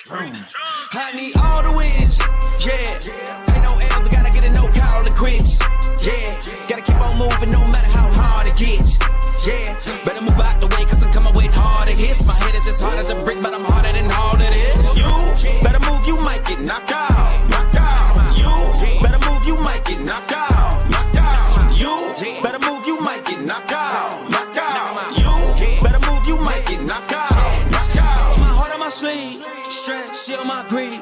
I need all the wins, yeah. Ain't no L's, I gotta get a no call to quits, yeah. Gotta keep on moving no matter how hard it gets, yeah. Better move out the way, cause I'm coming with harder hits. My head is as hard as a brick, but I'm harder than all it is. You better move, you might get knocked out, knocked out. You better move, you might get knocked out, knocked out. You better move, you might get knocked out, knocked out. You better move, you might get knocked out, knocked out. My heart on my sleeve, stress, on my greed.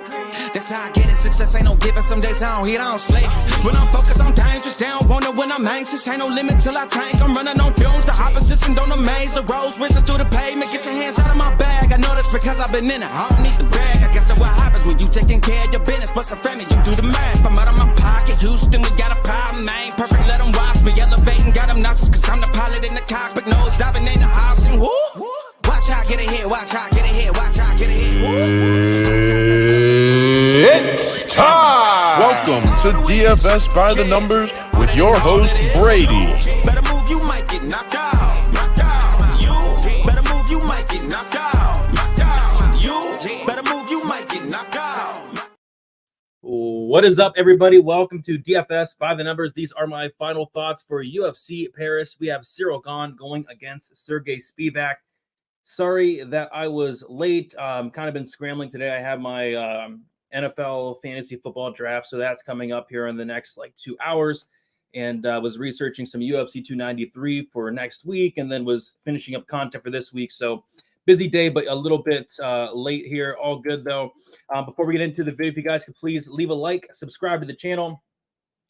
That's how I get it. Success ain't no giving. Some days I don't eat, I don't sleep. When I'm focused, I'm dangerous. They don't want it when I'm anxious. Ain't no limit till I tank. I'm running on fumes. The opposition don't amaze. The roads racing through the pavement. Get your hands out of my bag. I know this because I've been in it. I don't need to brag. I guess that's what happens when you taking care of your business. But some family, you do the math. I'm out of my pocket. Houston, we got a problem, man. Perfect, let them watch me. Elevating, got them nauseous. Cause I'm the pilot in the cockpit. Nose diving in the house. And whoo. Watch how I get ahead. Watch how I get ahead. Watch how I get ahead. It's time! Welcome to DFS by the Numbers with your host, Brady. Better move, you might get knocked out. Knocked out. You better move, you might get knocked out. Knocked out. You better move, you might get knocked out. What is up, everybody? Welcome to DFS by the Numbers. These are my final thoughts for UFC Paris. We have Cyril Gane going against Sergey Spivak. Sorry that I was late. Kind of been scrambling today. I have my NFL fantasy football draft, so that's coming up here in the next 2 hours. And was researching some UFC 293 for next week, and then was finishing up content for this week. So busy day, but a little bit late here. All good though. Before we get into the video, if you guys could please leave a like, subscribe to the channel.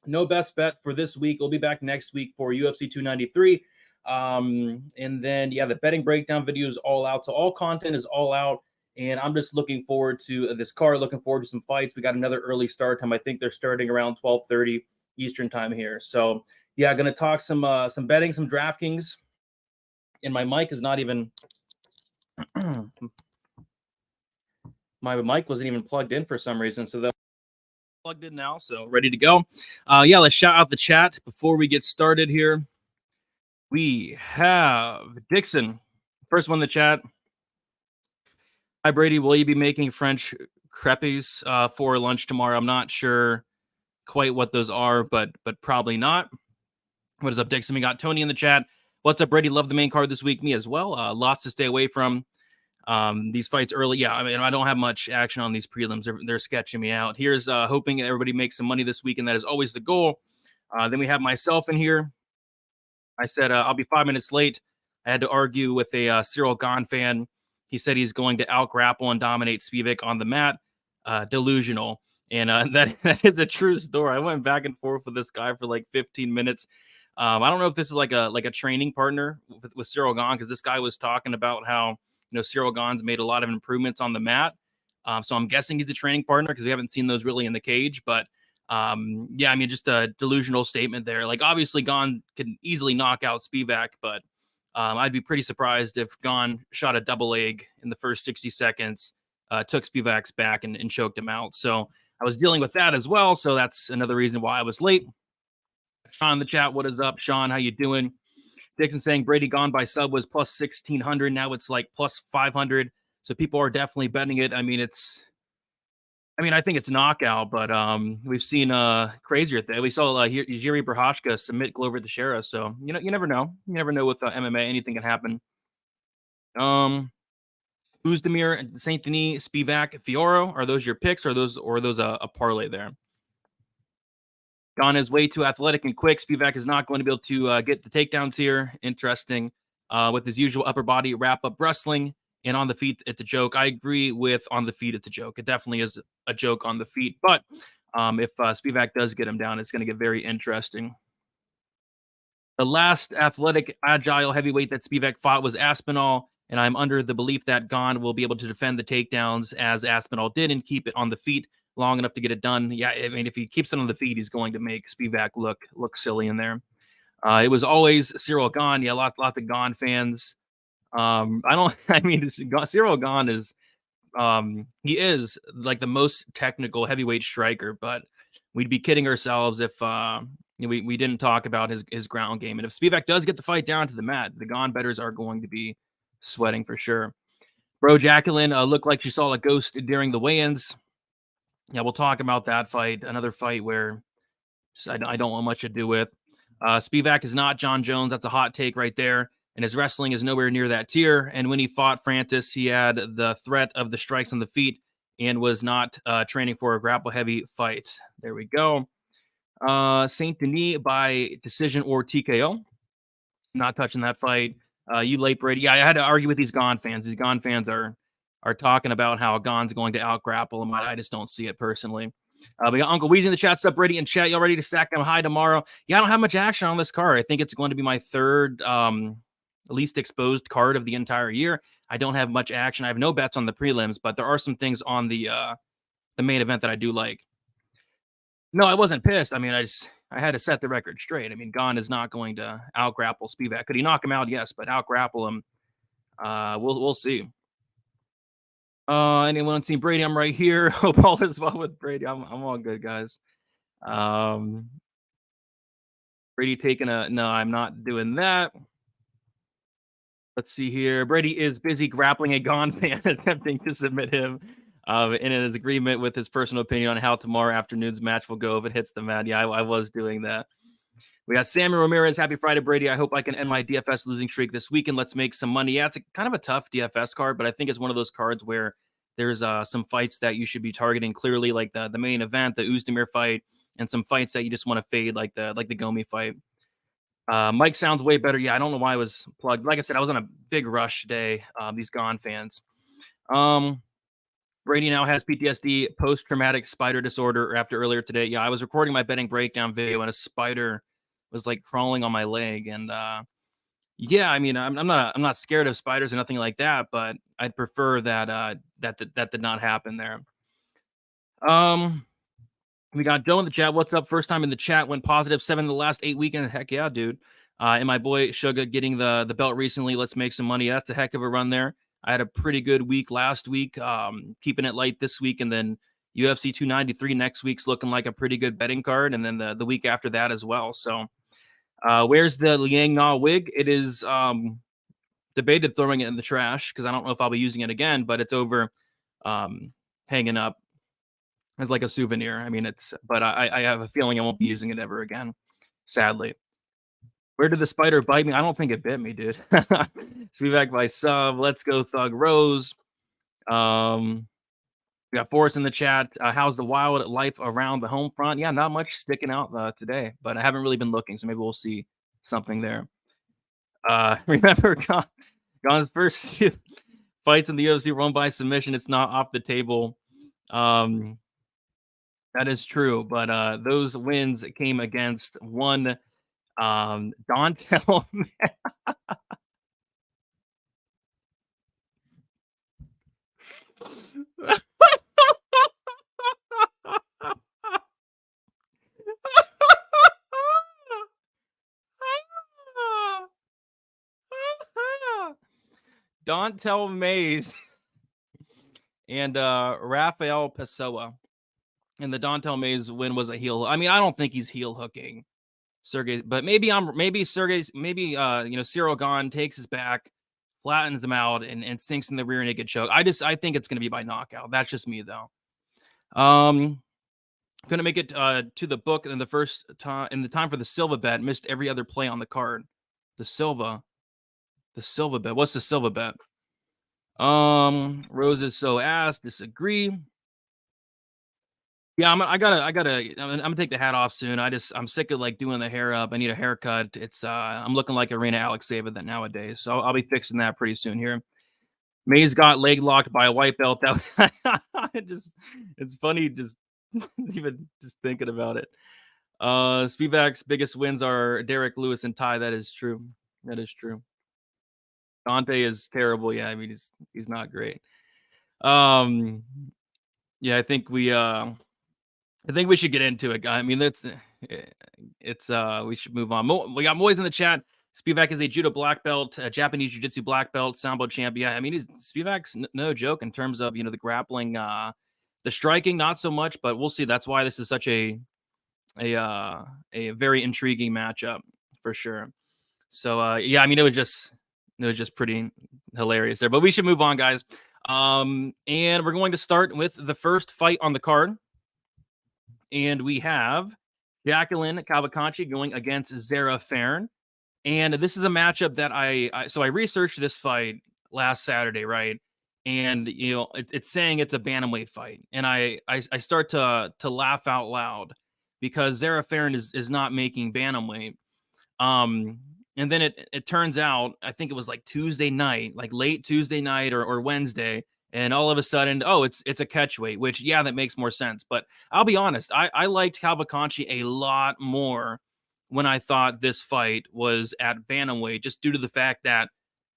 No best bet for this week. We'll be back next week for UFC 293. And then the betting breakdown video is all out. So all content is all out. And I'm just looking forward to this card, looking forward to some fights. We got another early start time. I think they're starting around 12:30 Eastern time here. So going to talk some betting, some DraftKings. And my mic is not even my mic wasn't even plugged in for some reason. So that's plugged in now. So ready to go. Let's shout out the chat before we get started here. We have Dixon, first one in the chat. Hi, Brady. Will you be making French crepes for lunch tomorrow? I'm not sure quite what those are, but probably not. What is up, Dixon? We got Tony in the chat. What's up, Brady? Love the main card this week. Me as well. Lots to stay away from. These fights early. I don't have much action on these prelims. They're sketching me out. Here's hoping everybody makes some money this week, and that is always the goal. Then we have myself in here. I said I'll be 5 minutes late. I had to argue with a Cyril Gane fan. He said he's going to out-grapple and dominate Spivak on the mat. Delusional. And that is a true story. I went back and forth with this guy for 15 minutes. I don't know if this is like a training partner with Cyril Gane, because this guy was talking about how Cyril Gane's made a lot of improvements on the mat. So I'm guessing he's a training partner because we haven't seen those really in the cage. But just a delusional statement there. Obviously Gane can easily knock out Spivak, but I'd be pretty surprised if Gane shot a double leg in the first 60 seconds, took Spivak's back and choked him out. So I was dealing with that as well. So that's another reason why I was late. Sean in the chat, what is up, Sean? How you doing? Dixon saying Brady Gane by sub was plus 1,600. Now it's plus 500. So people are definitely betting it. I think it's knockout, but we've seen crazier things. We saw Jiří Procházka submit Glover Teixeira. So you never know. You never know with MMA. Anything can happen. Uzmir, Saint Denis, Spivak, Fiorot. Are those your picks? Or are those a parlay there? Gane is way too athletic and quick. Spivak is not going to be able to get the takedowns here. Interesting. With his usual upper body wrap-up wrestling and on the feet, it's a joke. I agree with on the feet, it's a joke. It definitely is a joke on the feet. But if Spivak does get him down, it's going to get very interesting. The last athletic, agile heavyweight that Spivak fought was Aspinall, and I'm under the belief that Gane will be able to defend the takedowns as Aspinall did and keep it on the feet long enough to get it done. If he keeps it on the feet, he's going to make Spivak look silly in there. It was always Cyril Gane. Lots of Gane fans. Cyril Gane is he is the most technical heavyweight striker, but we'd be kidding ourselves if we didn't talk about his ground game. And if Spivak does get the fight down to the mat, the Gane bettors are going to be sweating for sure. Bro Jacqueline looked like she saw a ghost during the weigh-ins. Yeah, we'll talk about that fight. Another fight where I don't want much to do with. Spivak is not John Jones. That's a hot take right there. And his wrestling is nowhere near that tier. And when he fought Francis, he had the threat of the strikes on the feet and was not training for a grapple-heavy fight. There we go. Saint Denis by decision or TKO. Not touching that fight. You late, Brady. Yeah, I had to argue with these Gane fans. These Gane fans are talking about how Gane's going to out-grapple him. I just don't see it personally. We got Uncle Weezy in the chat. Sup, Brady in chat. Y'all ready to stack them high tomorrow? Yeah, I don't have much action on this card. I think it's going to be my third least exposed card of the entire year. I don't have much action. I have no bets on the prelims, but there are some things on the main event that I do like. No, I wasn't pissed. I mean, I had to set the record straight. I mean, Gane is not going to out-grapple Spivak. Could he knock him out? Yes, but out-grapple him, we'll see. Anyone seen Brady? I'm right here. Hope all is well with Brady. I'm all good, guys. Brady taking no, I'm not doing that. Let's see here. Brady is busy grappling a Gane fan, attempting to submit him in his agreement with his personal opinion on how tomorrow afternoon's match will go if it hits the mat. Yeah, I was doing that. We got Sammy Ramirez. Happy Friday, Brady. I hope I can end my DFS losing streak this weekend. Let's make some money. Yeah, it's kind of a tough DFS card, but I think it's one of those cards where there's some fights that you should be targeting clearly, like the main event, the Uzmir fight, and some fights that you just want to fade, like the Gomis fight. Mike sounds way better. Yeah, I don't know why I was plugged. Like I said, I was on a big rush day. These Gane fans. Brady now has PTSD, post-traumatic spider disorder after earlier today. Yeah, I was recording my betting breakdown video and a spider was like crawling on my leg. And yeah, I mean, I'm not scared of spiders or nothing like that, but I'd prefer that that did not happen there. We got Joe in the chat. What's up? First time in the chat. Went positive 7 the last 8 weekends. Heck yeah, dude. And my boy Suga getting the belt recently. Let's make some money. That's a heck of a run there. I had a pretty good week last week, keeping it light this week, and then UFC 293 next week's looking like a pretty good betting card, and then the week after that as well. So where's the Liang Na wig? It is debated throwing it in the trash because I don't know if I'll be using it again, but it's over hanging up as like a souvenir. I mean, but I have a feeling I won't be using it ever again, sadly. Where did the spider bite me? I don't think it bit me, dude. Spivak by sub. Let's go, Thug Rose. We got Forrest in the chat. How's the wild life around the home front? Yeah, not much sticking out today, but I haven't really been looking, so maybe we'll see something there. Remember, Gane's first fights in the UFC won by submission. It's not off the table. That is true, but those wins came against one Dontel. Dontel Mays and Rafael Pessoa. And the Dontel Mays win was a heel. I mean, I don't think he's heel hooking Sergey, but maybe Cyril Gane takes his back, flattens him out, and sinks in the rear naked choke. I think it's gonna be by knockout. That's just me though. Gonna make it to the book in the first time in the time for the Silva bet. Missed every other play on the card. The Silva bet. What's the Silva bet? Rose is so ass. Disagree. Yeah, I'm gonna take the hat off soon. I'm sick of like doing the hair up. I need a haircut. I'm looking like Arena Alexeva that nowadays. So I'll be fixing that pretty soon here. Mays got leg locked by a white belt. That it's funny just even just thinking about it. Spivak's biggest wins are Derek Lewis and Ty. That is true. That is true. Dante is terrible. Yeah, I mean he's not great. Yeah, I think we should get into it, guy. I mean, we should move on. We got Moises in the chat. Spivak is a judo black belt, a Japanese jiu-jitsu black belt, sambo champ. Yeah, I mean, Spivak's no joke in terms of, the grappling, the striking, not so much, but we'll see. That's why this is such a very intriguing matchup for sure. So, yeah, I mean, it was just pretty hilarious there, but we should move on, guys. And we're going to start with the first fight on the card. And we have Jacqueline Kavikachi going against Zara Fern. And this is a matchup that I researched this fight last Saturday, right? And it's saying it's a bantamweight fight, and I start to laugh out loud because Zara Fern is not making bantamweight. And then it turns out, I think it was like Tuesday night, like late Tuesday night or Wednesday, and all of a sudden, oh, it's a catchweight, which that makes more sense. But I'll be honest, I liked Kavikachi a lot more when I thought this fight was at bantamweight, just due to the fact that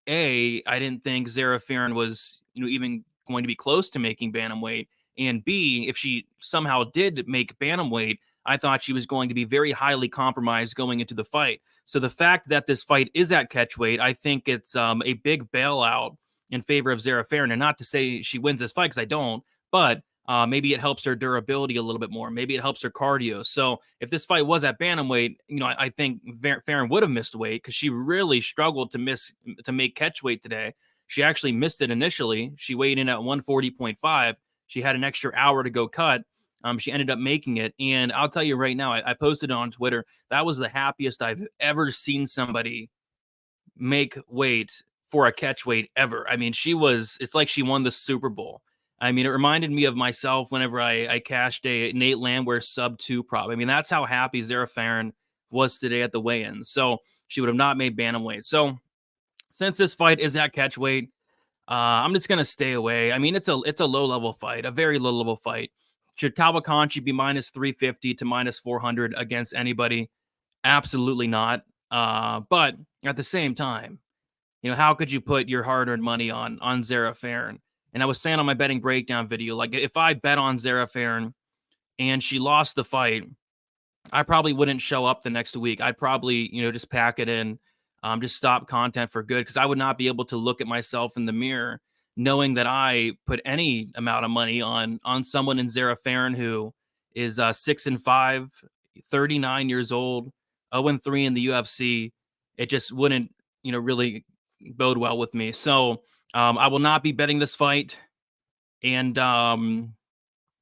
I didn't think Zara Fern was even going to be close to making bantamweight, and B, if she somehow did make bantamweight, I thought she was going to be very highly compromised going into the fight. So the fact that this fight is at catchweight, I think it's a big bailout in favor of Zara Fern. And not to say she wins this fight, because I don't, but maybe it helps her durability a little bit more. Maybe it helps her cardio. So if this fight was at bantamweight, I think Fern would have missed weight, because she really struggled to make catchweight today. She actually missed it initially. She weighed in at 140.5. She had an extra hour to go cut. She ended up making it. And I'll tell you right now, I posted it on Twitter. That was the happiest I've ever seen somebody make weight for a catch weight ever. I mean, it's like she won the Super Bowl. I mean, it reminded me of myself whenever I cashed a Nate Landwehr sub 2 prop. I mean, that's how happy Zara Fern was today at the weigh-in. So she would have not made bantamweight. So since this fight is at catch weight, I'm just going to stay away. I mean, it's a low-level fight, a very low-level fight. Should Kavikachi be minus 350 to minus 400 against anybody? Absolutely not. But at the same time, how could you put your hard-earned money on Zara Fern? And I was saying on my betting breakdown video, like, if I bet on Zara Fern and she lost the fight, I probably wouldn't show up the next week. I'd probably, just pack it in, just stop content for good, because I would not be able to look at myself in the mirror knowing that I put any amount of money on someone in Zara Fern who is 6-5, 39 years old, 0-3 in the UFC. It just wouldn't, really bode well with me. So I will not be betting this fight, and I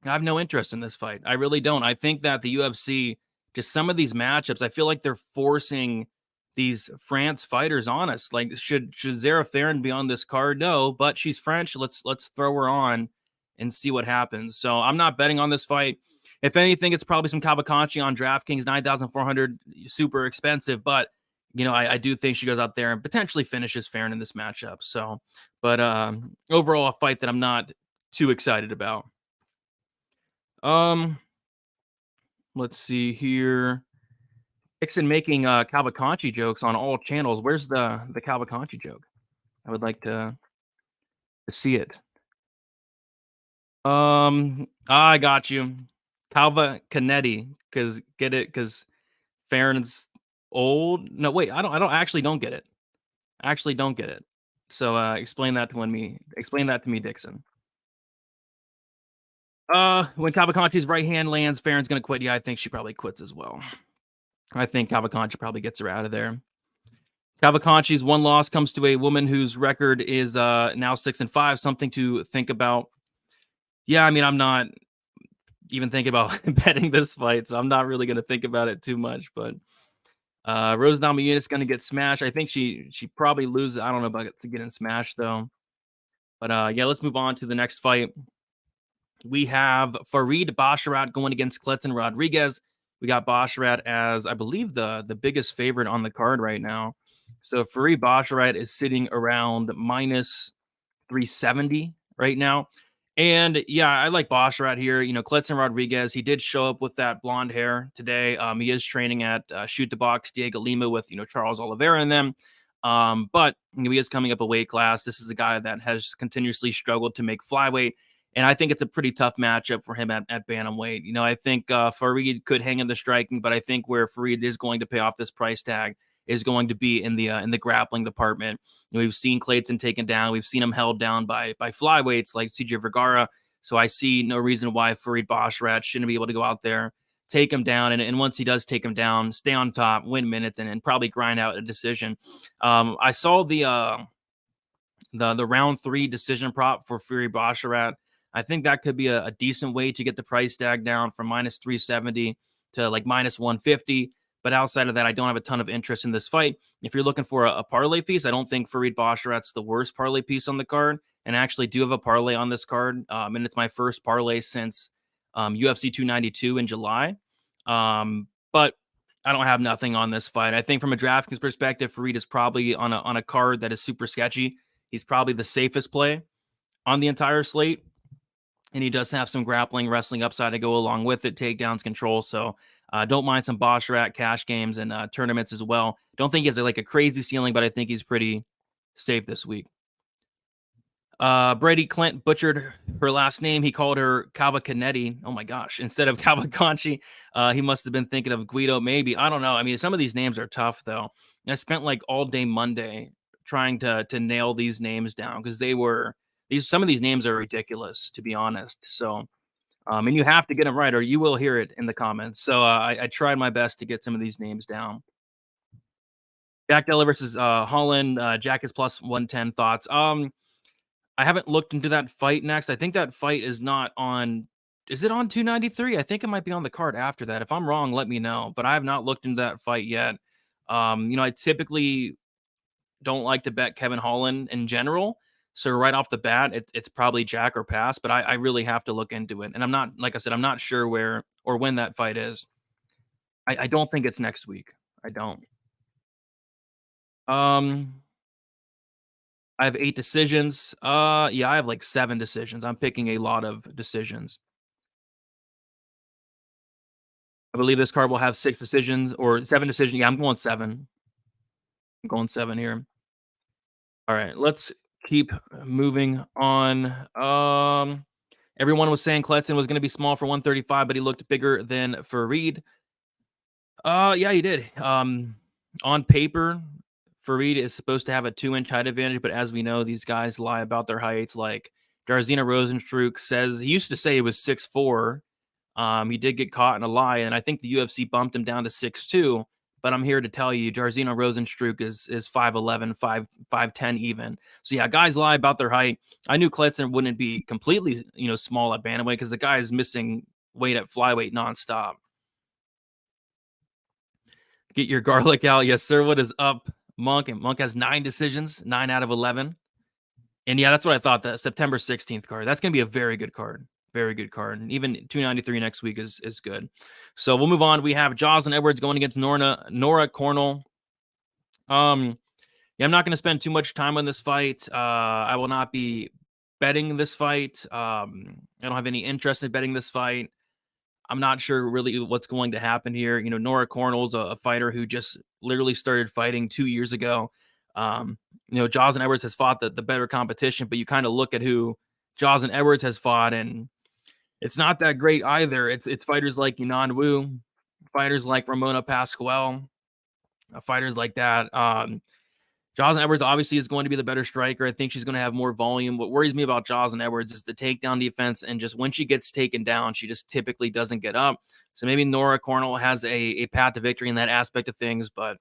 have no interest in this fight. I really don't. I think that the UFC, just some of these matchups, I feel like they're forcing these France fighters on us. Like, should Zara Fern be on this card? No, but she's French. Let's throw her on and see what happens. So I'm not betting on this fight. If anything, it's probably some Kavikachi on DraftKings, 9,400, super expensive. But I do think she goes out there and potentially finishes Fern in this matchup. So, but overall, a fight that I'm not too excited about. Let's see here. Dixon making Kavikachi jokes on all channels. Where's the Kavikachi joke? I would like to see it. I got you. Kavikachi, because Fern's old. No, wait, I don't get it. I actually don't get it. So explain that to me, Dixon. When Kavikachi's right hand lands, Fern's gonna quit. Yeah, I think she probably quits as well. I think Kavikachi probably gets her out of there. Kavikachi's one loss comes to a woman whose record is now 6-5. Something to think about. Yeah, I mean, I'm not even thinking about betting this fight, so I'm not really going to think about it too much. But Rose Namajunas is going to get smashed. I think she probably loses. I don't know about getting smashed, though. But yeah, let's move on to the next fight. We have Farid Basharat going against Clinton Rodriguez. We got Basharat as, I believe, the biggest favorite on the card right now. So Farid Basharat is sitting around minus 370 right now. And yeah, I like Basharat here. Clinton Rodriguez, he did show up with that blonde hair today. He is training at Shoot the Box Diego Lima with, Charles Oliveira in them. But he is coming up a weight class. This is a guy that has continuously struggled to make flyweight. And I think it's a pretty tough matchup for him at bantamweight. I think Farid could hang in the striking, but I think where Farid is going to pay off this price tag is going to be in the grappling department. We've seen Clayton taken down. We've seen him held down by flyweights like CJ Vergara. So I see no reason why Farid Basharat shouldn't be able to go out there, take him down, and once he does take him down, stay on top, win minutes, and probably grind out a decision. I saw the the round 3 decision prop for Fury Basharat. I think that could be a decent way to get the price tag down from minus 370 to like minus 150. But outside of that, I don't have a ton of interest in this fight. If you're looking for a parlay piece, I don't think Farid Basharat's the worst parlay piece on the card. And I actually do have a parlay on this card. And it's my first parlay since UFC 292 in July. But I don't have nothing on this fight. I think from a DraftKings perspective, Farid is probably on a card that is super sketchy. He's probably the safest play on the entire slate. And he does have some grappling, wrestling upside to go along with it, takedowns, control. So don't mind some Basharat cash games and tournaments as well. Don't think he has like a crazy ceiling, but I think he's pretty safe this week. Brady Clint butchered her last name. He called her Kavikachi. Oh my gosh. Instead of Kavikachi, he must have been thinking of Guido, maybe. I don't know. I mean, some of these names are tough, though. I spent like all day Monday trying to nail these names down because some of these names are ridiculous, to be honest. So, and you have to get them right or you will hear it in the comments. So I tried my best to get some of these names down. Jack Della versus Holland. Jack is plus 110 thoughts. I haven't looked into that fight next. I think that fight is not on. Is it on 293? I think it might be on the card after that. If I'm wrong, let me know. But I have not looked into that fight yet. I typically don't like to bet Kevin Holland in general. So right off the bat, it's probably Jack or pass. But I really have to look into it. And I'm not, like I said, I'm not sure where or when that fight is. I don't think it's next week. I don't. I have 8 decisions. Yeah, I have like 7 decisions. I'm picking a lot of decisions. I believe this card will have 6 decisions or 7 decisions. Yeah, I'm going 7. I'm going 7 here. All right, let's keep moving on. Everyone was saying Kletson was going to be small for 135, but he looked bigger than Farid. Yeah, he did. On paper, Farid is supposed to have a 2-inch height advantage, but as we know, these guys lie about their heights. Like Jairzinho Rozenstruik says, he used to say he was 6'4". He did get caught in a lie, and I think the UFC bumped him down to 6'2". But I'm here to tell you, Jairzinho Rozenstruik is 5'11", 5'10" even. So yeah, guys lie about their height. I knew Kletson wouldn't be completely, small at bantamweight because the guy is missing weight at flyweight nonstop. Get your garlic out, yes sir. What is up, Monk? And Monk has 9 decisions, 9 out of 11. And yeah, that's what I thought. The September 16th card. That's gonna be a very good card. Very good card. And even 293 next week is good. So we'll move on. We have Joslyn Edwards going against Nora Cornell. Yeah, I'm not going to spend too much time on this fight. I will not be betting this fight. I don't have any interest in betting this fight. I'm not sure really what's going to happen here. Nora Cornell's a fighter who just literally started fighting 2 years ago. Joslyn Edwards has fought the better competition, but you kind of look at who Joslyn Edwards has fought, and it's not that great either. It's fighters like Yunan Wu, fighters like Ramona Pascual, fighters like that. Joslyn Edwards obviously is going to be the better striker. I think she's going to have more volume. What worries me about Joslyn Edwards is the takedown defense, and just when she gets taken down, she just typically doesn't get up. So maybe Nora Cornell has a path to victory in that aspect of things, but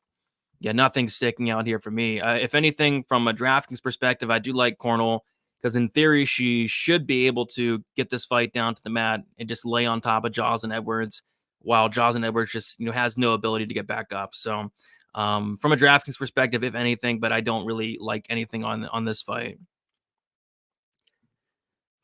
yeah, nothing's sticking out here for me. If anything, from a DraftKings perspective, I do like Cornell, because in theory, she should be able to get this fight down to the mat and just lay on top of Joslyn Edwards, while Joslyn Edwards just has no ability to get back up. So from a DraftKings perspective, if anything, but I don't really like anything on this fight.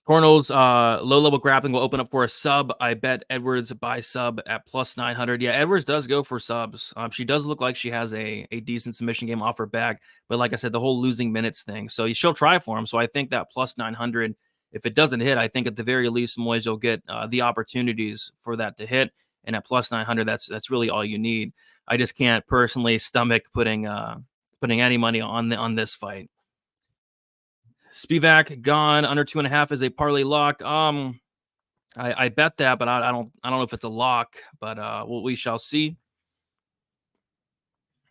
Cornell's low-level grappling will open up for a sub. I bet Edwards by sub at plus 900. Yeah, Edwards does go for subs. She does look like she has a decent submission game off her back. But like I said, the whole losing minutes thing. So she'll try for him. So I think that plus 900, if it doesn't hit, I think at the very least, Moises will get the opportunities for that to hit. And at plus 900, that's really all you need. I just can't personally stomach putting any money on this fight. Spivak Gane under 2.5 is a parlay lock. I bet that, but I don't know if it's a lock, but we shall see.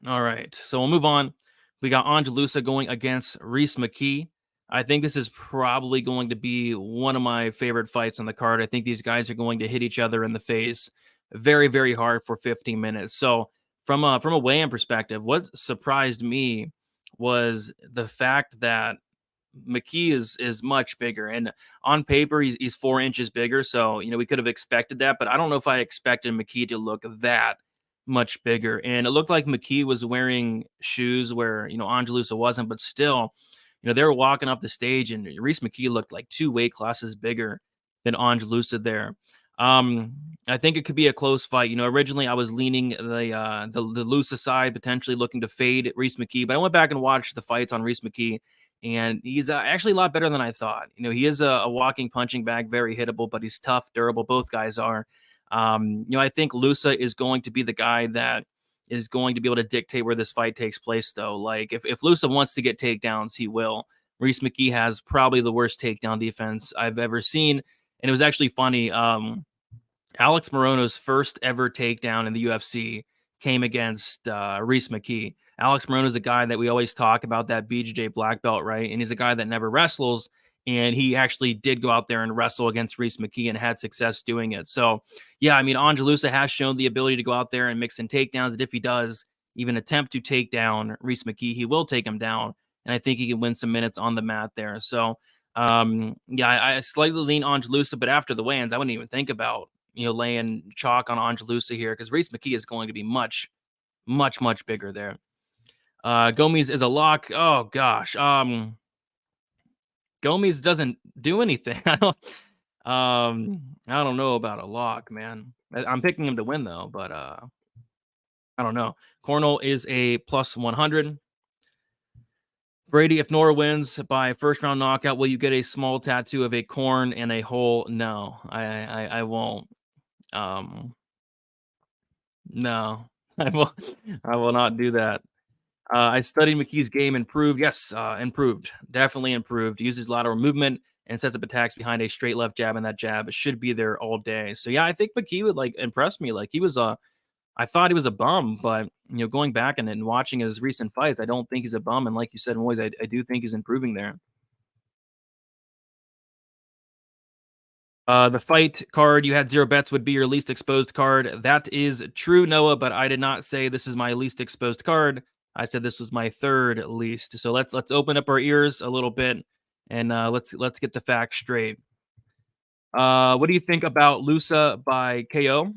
All right, so we'll move on. We got Ancalousa going against Reese McKee. I think this is probably going to be one of my favorite fights on the card. I think these guys are going to hit each other in the face very, very hard for 15 minutes. So from a weigh-in perspective, what surprised me was the fact that McKee is much bigger, and on paper he's 4 inches bigger. So we could have expected that, but I don't know if I expected McKee to look that much bigger. And it looked like McKee was wearing shoes where Ancalaus wasn't, but still, they were walking off the stage, and Reese McKee looked like 2 weight classes bigger than Ancalaus there. I think it could be a close fight. Originally I was leaning the Lusa side, potentially looking to fade Reese McKee, but I went back and watched the fights on Reese McKee, and he's actually a lot better than I thought. He is a walking punching bag, very hittable, but he's tough, durable. Both guys are. I think Lusa is going to be the guy that is going to be able to dictate where this fight takes place, though. Like, if Lusa wants to get takedowns, he will. Reese McKee has probably the worst takedown defense I've ever seen. And it was actually funny. Alex Morono's first ever takedown in the UFC came against Reese McKee. Alex Morono's a guy that we always talk about, that BJJ black belt, right? And he's a guy that never wrestles. And he actually did go out there and wrestle against Reese McKee and had success doing it. So, yeah, I mean, Ancalaus has shown the ability to go out there and mix in takedowns. And if he does even attempt to take down Reese McKee, he will take him down. And I think he can win some minutes on the mat there. So, yeah, I slightly lean Ancalaus, but after the weigh-ins, I wouldn't even think about laying chalk on Ancalaus here, because Reese McKee is going to be much, much, much bigger there. Gomis is a lock. Oh gosh, Gomis doesn't do anything. I don't know about a lock, man. I'm picking him to win though, but I don't know. Cornell is a plus 100. Brady, if Nora wins by first round knockout, will you get a small tattoo of a corn and a hole? No, I won't. No, I will not do that. I studied McKee's game, improved. Yes, improved. Definitely improved. Uses lateral movement and sets up attacks behind a straight left jab, and that jab should be there all day. So yeah, I think McKee would impress me. He was I thought he was a bum, but going back and watching his recent fights, I don't think he's a bum. And like you said, Moises, I do think he's improving there. The fight card you had 0 bets would be your least exposed card. That is true, Noah, but I did not say this is my least exposed card. I said this was my third least. So let's open up our ears a little bit and let's get the facts straight. What do you think about Lusa by KO,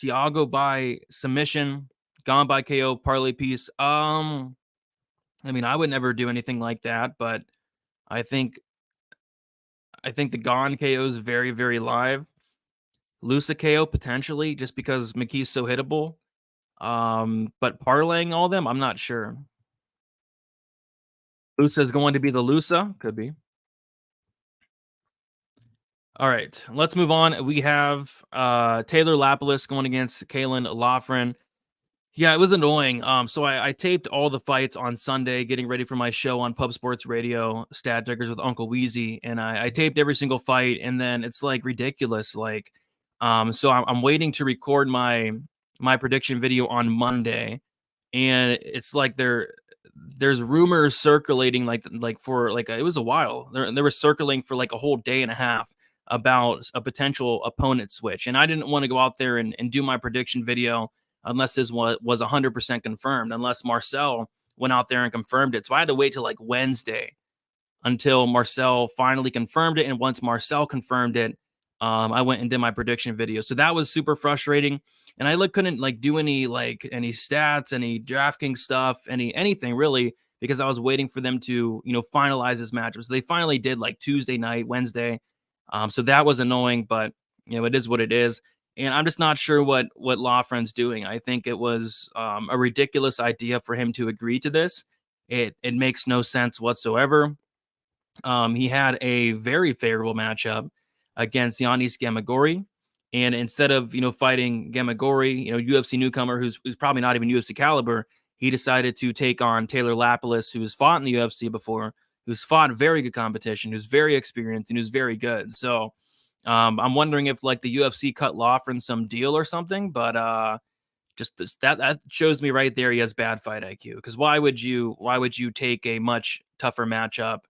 Thiago by submission, Gane by KO, parlay piece? I mean, I would never do anything like that, but I think the Gane KO is very, very live. Lusa KO potentially, just because McKee's so hittable. But parlaying all them, I'm not sure. Lusa is going to be the Lusa. Could be. All right, let's move on. We have Taylor Lapilus going against Kalen Lofran. Yeah, it was annoying. So I taped all the fights on Sunday, getting ready for my show on Pub Sports Radio, Stat Checkers with Uncle Wheezy, and I taped every single fight, and then it's ridiculous. So I'm waiting to record my prediction video on Monday, and it's there's rumors circulating for it was a while. They were circling for a whole day and a half about a potential opponent switch, and I didn't want to go out there and do my prediction video unless this was 100% confirmed, unless Marcel went out there and confirmed it. So I had to wait till Wednesday until Marcel finally confirmed it. And once Marcel confirmed it, I went and did my prediction video. So that was super frustrating. And I couldn't do any any stats, any DraftKings stuff, anything really, because I was waiting for them to, finalize this matchup. So they finally did Tuesday night, Wednesday. So that was annoying, but it is what it is. And I'm just not sure what Lofran's doing. I think it was a ridiculous idea for him to agree to this. It makes no sense whatsoever. He had a very favorable matchup against Yanis Gamory. And instead of, fighting Gamory, UFC newcomer who's probably not even UFC caliber, he decided to take on Taylor Lapilus, who's fought in the UFC before, who's fought very good competition, who's very experienced, and who's very good. So I'm wondering if the UFC cut Lofran some deal or something, but just that shows me right there he has bad fight IQ. Because why would you take a much tougher matchup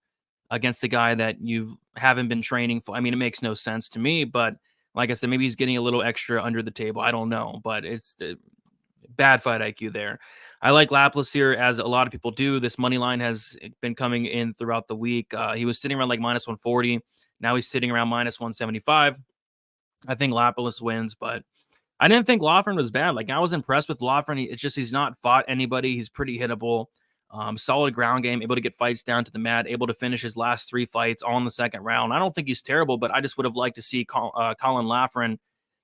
against a guy that you haven't been training for? I mean, it makes no sense to me, but like I said, maybe he's getting a little extra under the table. I don't know, but it's bad fight IQ there. I like Lapilus here, as a lot of people do. This money line has been coming in throughout the week. He was sitting around like minus 140. Now he's sitting around minus 175. I think Lapilus wins, but I didn't think Lofran was bad. Like, I was impressed with Lofran. It's just he's not fought anybody. He's pretty hittable. Solid ground game, able to get fights down to the mat, able to finish his last 3 fights all in the second round. I don't think he's terrible, but I just would have liked to see Colin Lofran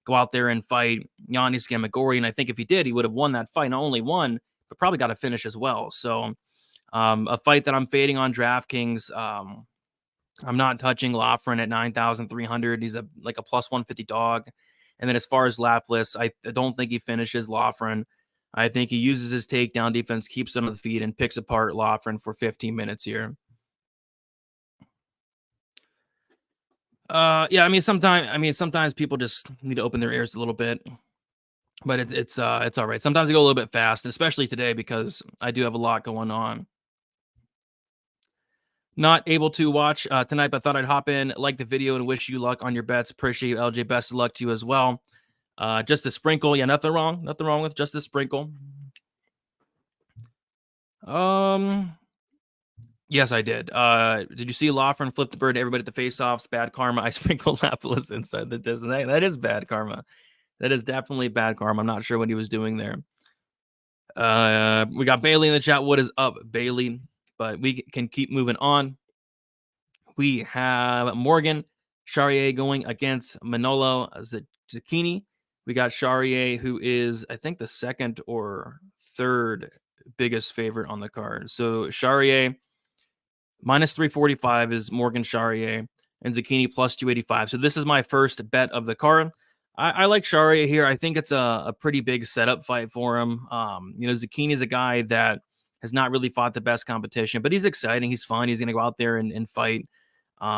go out there and fight Giannis Gamory. And I think if he did, he would have won that fight. Not only won, but probably got a finish as well. So a fight that I'm fading on DraftKings. I'm not touching Lofran at 9,300. He's like a plus 150 dog. And then as far as Lapilus, I don't think he finishes Lofran. I think he uses his takedown defense, keeps him on the feet, and picks apart Lofran for 15 minutes here. Yeah, I mean, sometimes people just need to open their ears a little bit, but it's all right. Sometimes I go a little bit fast, especially today because I do have a lot going on. Not able to watch tonight, but thought I'd hop in, like the video, and wish you luck on your bets. Appreciate you, LJ. Best of luck to you as well. Just a sprinkle. Yeah, nothing wrong with just a sprinkle. Yes, I did. Did you see Lofran flip the bird to everybody at the face-offs? Bad karma. I sprinkled Lapilus inside the distance. That is bad karma. That is definitely bad karma. I'm not sure what he was doing there. We got Bailey in the chat. What is up, Bailey? But we can keep moving on. We have Morgan Charriere going against Manolo Zucchini. We got Charriere, who is, I think, the second or third biggest favorite on the card. So Charriere minus 345 is Morgan Charriere, and Zucchini plus 285. So this is my first bet of the card. I like Charriere here. I think it's a pretty big setup fight for him. Zucchini is a guy that has not really fought the best competition, but he's exciting. He's fun. He's going to go out there and fight.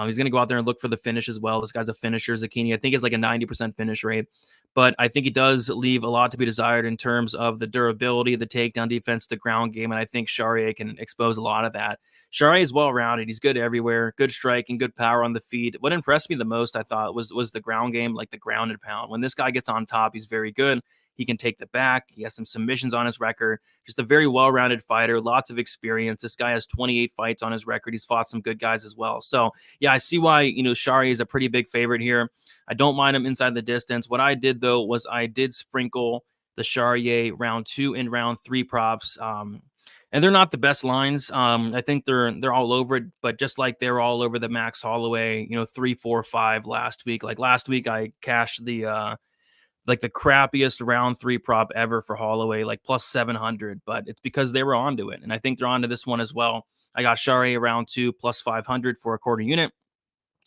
He's going to go out there and look for the finish as well. This guy's a finisher. Zucchini, I think, is like a 90% finish rate, but I think he does leave a lot to be desired in terms of the durability, the takedown defense, the ground game, and I think Charriere can expose a lot of that. Charriere is well-rounded. He's good everywhere, good striking, good power on the feet. What impressed me the most, I thought, was the ground game, like the grounded pound. When this guy gets on top, he's very good. He can take the back. He has some submissions on his record. Just a very well-rounded fighter, lots of experience. This guy has 28 fights on his record. He's fought some good guys as well. So, yeah, I see why, Charriere is a pretty big favorite here. I don't mind him inside the distance. What I did, though, was I did sprinkle the Charriere round 2 and round 3 props. And they're not the best lines. I think they're all over it, but just like they're all over the Max Holloway, 3, 4, 5 last week. Like last week, I cashed the crappiest round 3 prop ever for Holloway, like plus 700, but it's because they were onto it. And I think they're onto this one as well. I got Charriere round 2 plus 500 for a quarter unit.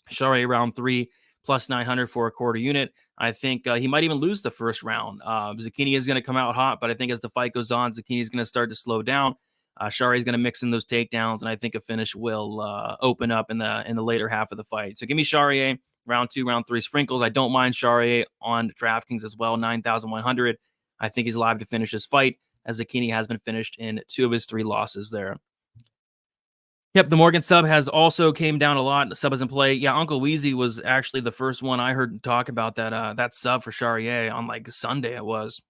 Charriere round 3 plus 900 for a quarter unit. I think he might even lose the first round. Zucchini is going to come out hot, but I think as the fight goes on, Zucchini is going to start to slow down. Charriere is going to mix in those takedowns, and I think a finish will open up in the later half of the fight. So give me Charriere round 2, round 3 sprinkles. I don't mind Charriere on DraftKings as well, 9,100. I think he's live to finish his fight, as Zucchini has been finished in 2 of his 3 losses there. Yep, the Morgan sub has also came down a lot. The sub is in play. Yeah, Uncle Weezy was actually the first one I heard talk about that sub for Charriere on like Sunday it was.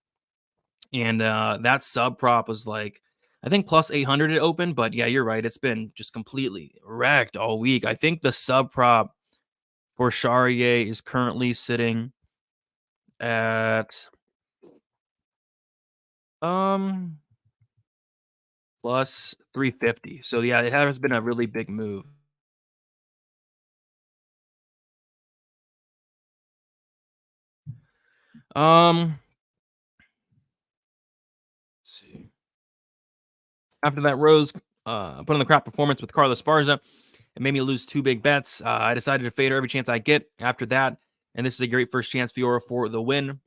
And that sub prop was like, I think plus 800 it opened, but yeah, you're right. It's been just completely wrecked all week. I think the sub prop for Charriere is currently sitting at plus 350. So yeah, it has been a really big move. Let's see. After that Rose put on the crap performance with Carlos Esparza, it made me lose 2 big bets. I decided to fade her every chance I get after that, and this is a great first chance Fiorot for the win.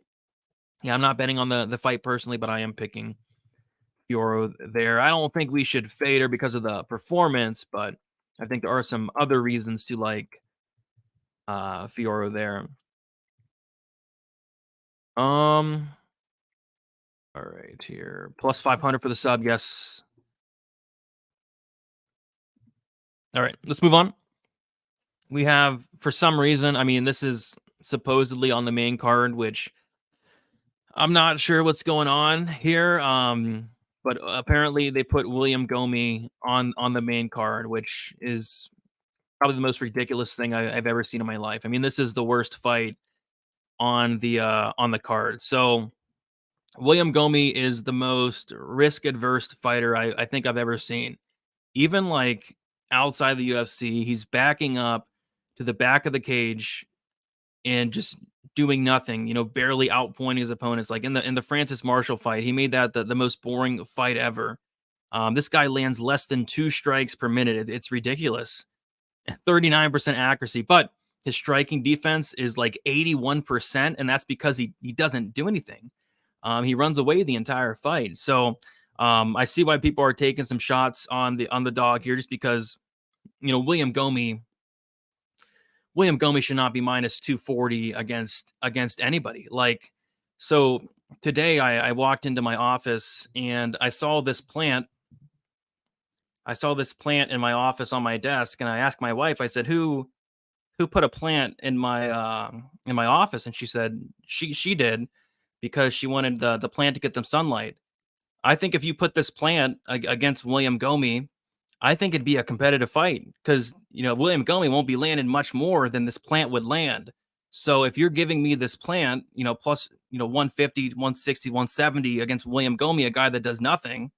Yeah, I'm not betting on the fight personally, but I am picking Fiorot there. I don't think we should fade her because of the performance, but I think there are some other reasons to like Fiorot there. All right, here. Plus 500 for the sub, yes. All right, let's move on. We have, for some reason, I mean, this is supposedly on the main card, which I'm not sure what's going on here. but apparently they put William Gomis on the main card, which is probably the most ridiculous thing I've ever seen in my life. I mean, this is the worst fight on the card. So William Gomis is the most risk adverse fighter I think I've ever seen. Even like outside the UFC, he's backing up to the back of the cage and just doing nothing, barely outpointing his opponents. Like in the Francis Marshall fight, he made that the most boring fight ever. This guy lands less than 2 strikes per minute. It's ridiculous. 39% accuracy, but his striking defense is like 81%, and that's because he doesn't do anything. He runs away the entire fight. So I see why people are taking some shots on the dog here, just because William Gomis should not be minus 240 against anybody. Like, so today I walked into my office and I saw this plant. I saw this plant in my office on my desk, and I asked my wife, I said, who put a plant in my office? And she said she did, because she wanted the plant to get them sunlight. I think if you put this plant against William Gomis, I think it'd be a competitive fight, because William Gomis won't be landing much more than this plant would land. So if you're giving me this plant, plus 150, 160, 170 against William Gomis, a guy that does nothing,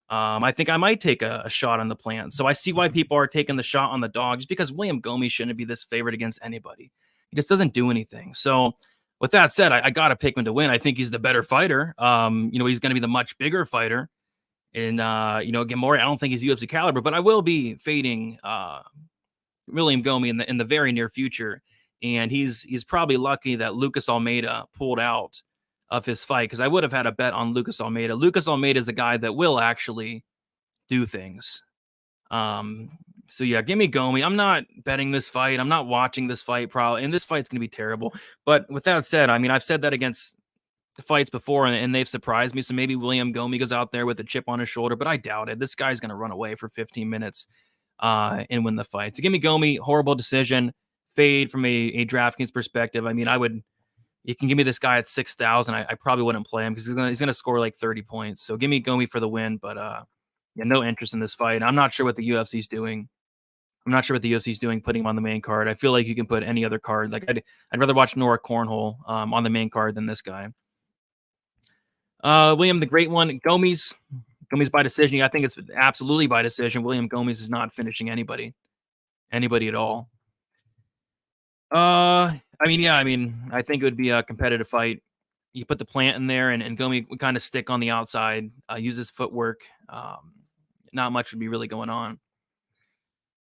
I think I might take a shot on the plant. So I see why people are taking the shot on the dog, just because William Gomis shouldn't be this favorite against anybody. He just doesn't do anything. So with that said, I got to pick him to win. I think he's the better fighter. He's going to be the much bigger fighter. And, Gamory, I don't think he's UFC caliber, but I will be fading William Gomis in the very near future. And he's probably lucky that Lucas Almeida pulled out of his fight, because I would have had a bet on Lucas Almeida. Lucas Almeida is a guy that will actually do things. So yeah, give me Gomis. I'm not betting this fight. I'm not watching this fight probably, and this fight's going to be terrible. But with that said, I mean, I've said that against the fights before, and they've surprised me. So maybe William Gomis goes out there with a chip on his shoulder, but I doubt it. This guy's going to run away for 15 minutes and win the fight. So give me Gomis. Horrible decision. Fade from a DraftKings perspective. I mean, you can give me this guy at 6,000. I probably wouldn't play him, because he's gonna score like 30 points. So give me Gomis for the win, but no interest in this fight. I'm not sure what the UFC's doing. Putting him on the main card. I feel like you can put any other card. Like I'd rather watch Nora Cornhole on the main card than this guy. William, the great one, Gomis by decision. I think it's absolutely by decision. William Gomis is not finishing anybody at all. I think it would be a competitive fight. You put the plant in there, and Gomis would kind of stick on the outside, use his footwork. Not much would be really going on.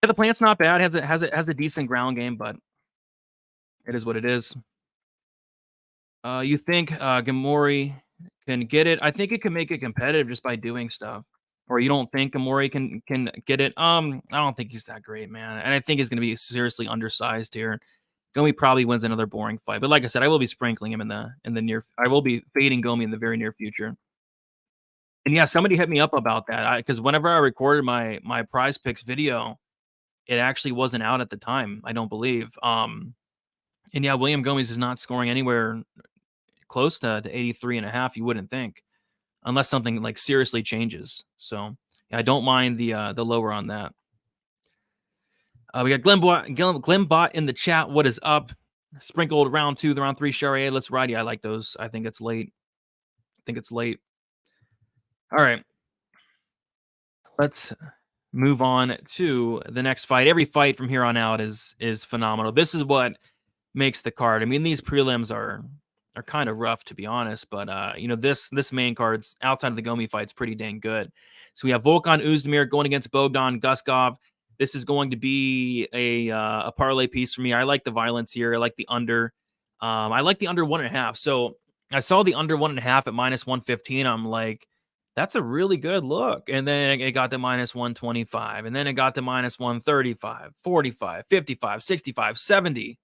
Yeah, the plant's not bad. Has a decent ground game, but it is what it is. You think Gamory can get it? I think it can make it competitive just by doing stuff. Or you don't think Gamory can get it? I don't think he's that great, man. And I think he's going to be seriously undersized here. Gomis probably wins another boring fight. But like I said, I will be sprinkling him in the near. I will be fading Gomis in the very near future. And yeah, somebody hit me up about that, because whenever I recorded my Prize Picks video, it actually wasn't out at the time, I don't believe. And yeah, William Gomis is not scoring anywhere close to 83.5. You wouldn't think, unless something like seriously changes. So yeah, I don't mind the lower on that. We got Glimbot in the chat. What is up? Sprinkled round 2, the round 3 Charriere. Let's ride. Yeah, I like those. I think it's late. All right. Let's move on to the next fight. Every fight from here on out is phenomenal. This is what makes the card. I mean, these prelims are kind of rough, to be honest, but this main card's outside of the Gomis fight's pretty dang good. So we have Volkan Uzmir going against Bogdan Guskov. This is going to be a parlay piece for me. I like the violence here. I like the under. I like the under 1.5. So I saw the under 1.5 at minus 115. I'm like, that's a really good look. And then it got to minus 125. And then it got to minus 135, 45, 55, 65, 70.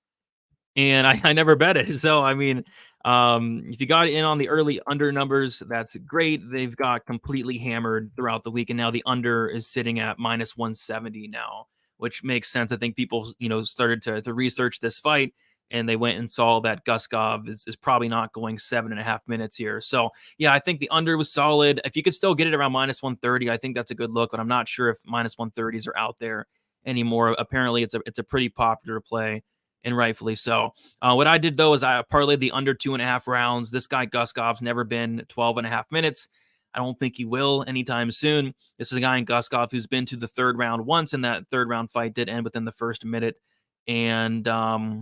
And I never bet it. So, I mean, if you got in on the early under numbers, that's great. They've got completely hammered throughout the week. And now the under is sitting at minus 170 now, which makes sense. I think people, started to research this fight and they went and saw that Guskov is probably not going 7.5 minutes here. So yeah, I think the under was solid. If you could still get it around -130, I think that's a good look, but I'm not sure if -130s are out there anymore. Apparently it's a pretty popular play, and rightfully so. What I did though is I parlayed the under 2.5 rounds. This guy Guskov's never been 12.5 minutes. I don't think he will anytime soon. This is a guy in Guskov who's been to the third round once, and that third round fight did end within the first minute. And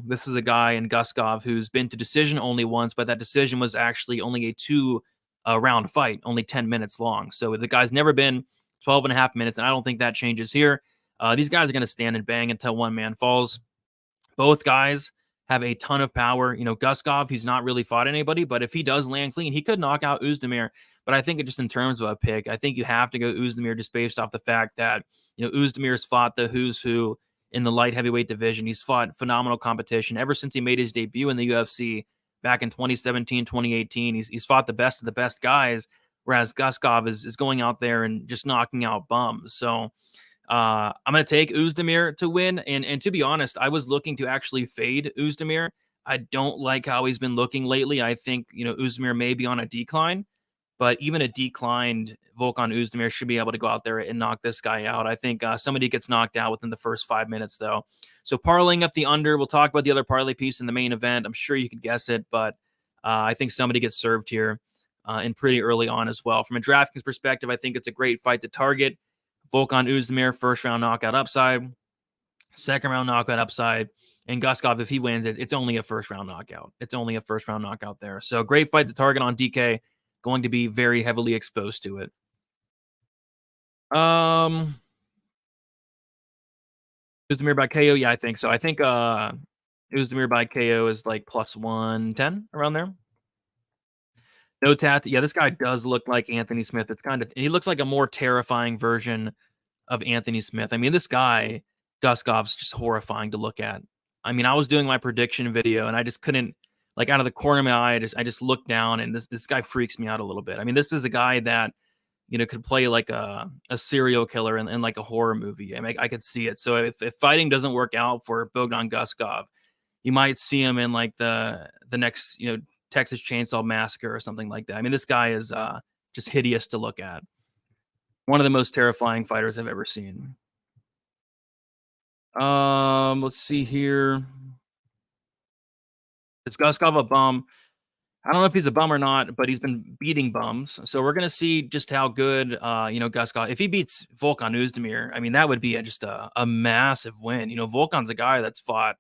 this is a guy in Guskov who's been to decision only once, but that decision was actually only a 2-round fight, only 10 minutes long. So the guy's never been 12.5 minutes, and I don't think that changes here. These guys are going to stand and bang until one man falls. Both guys have a ton of power. You know, Guskov, he's not really fought anybody, but if he does land clean, he could knock out Uzmir. But I think it just in terms of a pick, I think you have to go Uzmir just based off the fact that, you know, Uzmir's fought the who's who in the light heavyweight division. He's fought phenomenal competition ever since he made his debut in the UFC back in 2017, 2018. He's fought the best of the best guys, whereas Guskov is going out there and just knocking out bums. So I'm going to take Uzmir to win. And to be honest, I was looking to actually fade Uzmir. I don't like how he's been looking lately. I think, you know, Uzmir may be on a decline, but even a declined Volkan Uzmir should be able to go out there and knock this guy out. I think somebody gets knocked out within the first 5 minutes, though. So parlaying up the under, we'll talk about the other parlay piece in the main event. I'm sure you could guess it, but I think somebody gets served here and pretty early on as well. From a DraftKings perspective, I think it's a great fight to target. Volkan Uzmir, first round knockout upside, second round knockout upside, and Guskov, if he wins, it's only a first round knockout. It's only a first round knockout there. So great fight to target on DK. Going to be very heavily exposed to it. Uzmir by KO, yeah, I think so. I think Uzmir by KO is like +110 around there. No tat. Yeah, this guy does look like Anthony Smith. He looks like a more terrifying version of Anthony Smith. I mean, this guy, Guskov's just horrifying to look at. I mean, I was doing my prediction video and I just couldn't, like, out of the corner of my eye, I just looked down, and this guy freaks me out a little bit. I mean, this is a guy that, you know, could play like a serial killer in like a horror movie. I mean, I could see it. So if fighting doesn't work out for Bogdan Guskov, you might see him in like the next, you know, Texas Chainsaw Massacre or something like that. I mean, this guy is just hideous to look at. One of the most terrifying fighters I've ever seen. Let's see here. Is Guskov a bum? I don't know if he's a bum or not, but he's been beating bums. So we're going to see just how good, you know, Guskov. If he beats Volkan Uzmir, I mean, that would be just a massive win. You know, Volkan's a guy that's fought,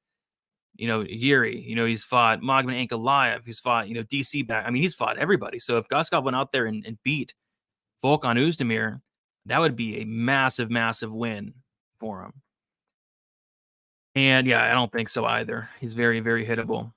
you know, Yuri. You know, he's fought Magomed Ankalaev. He's fought, you know, DC back. I mean, he's fought everybody. So if Guskov went out there and beat Volkan Uzmir, that would be a massive, massive win for him. And yeah, I don't think so either. He's very, very hittable.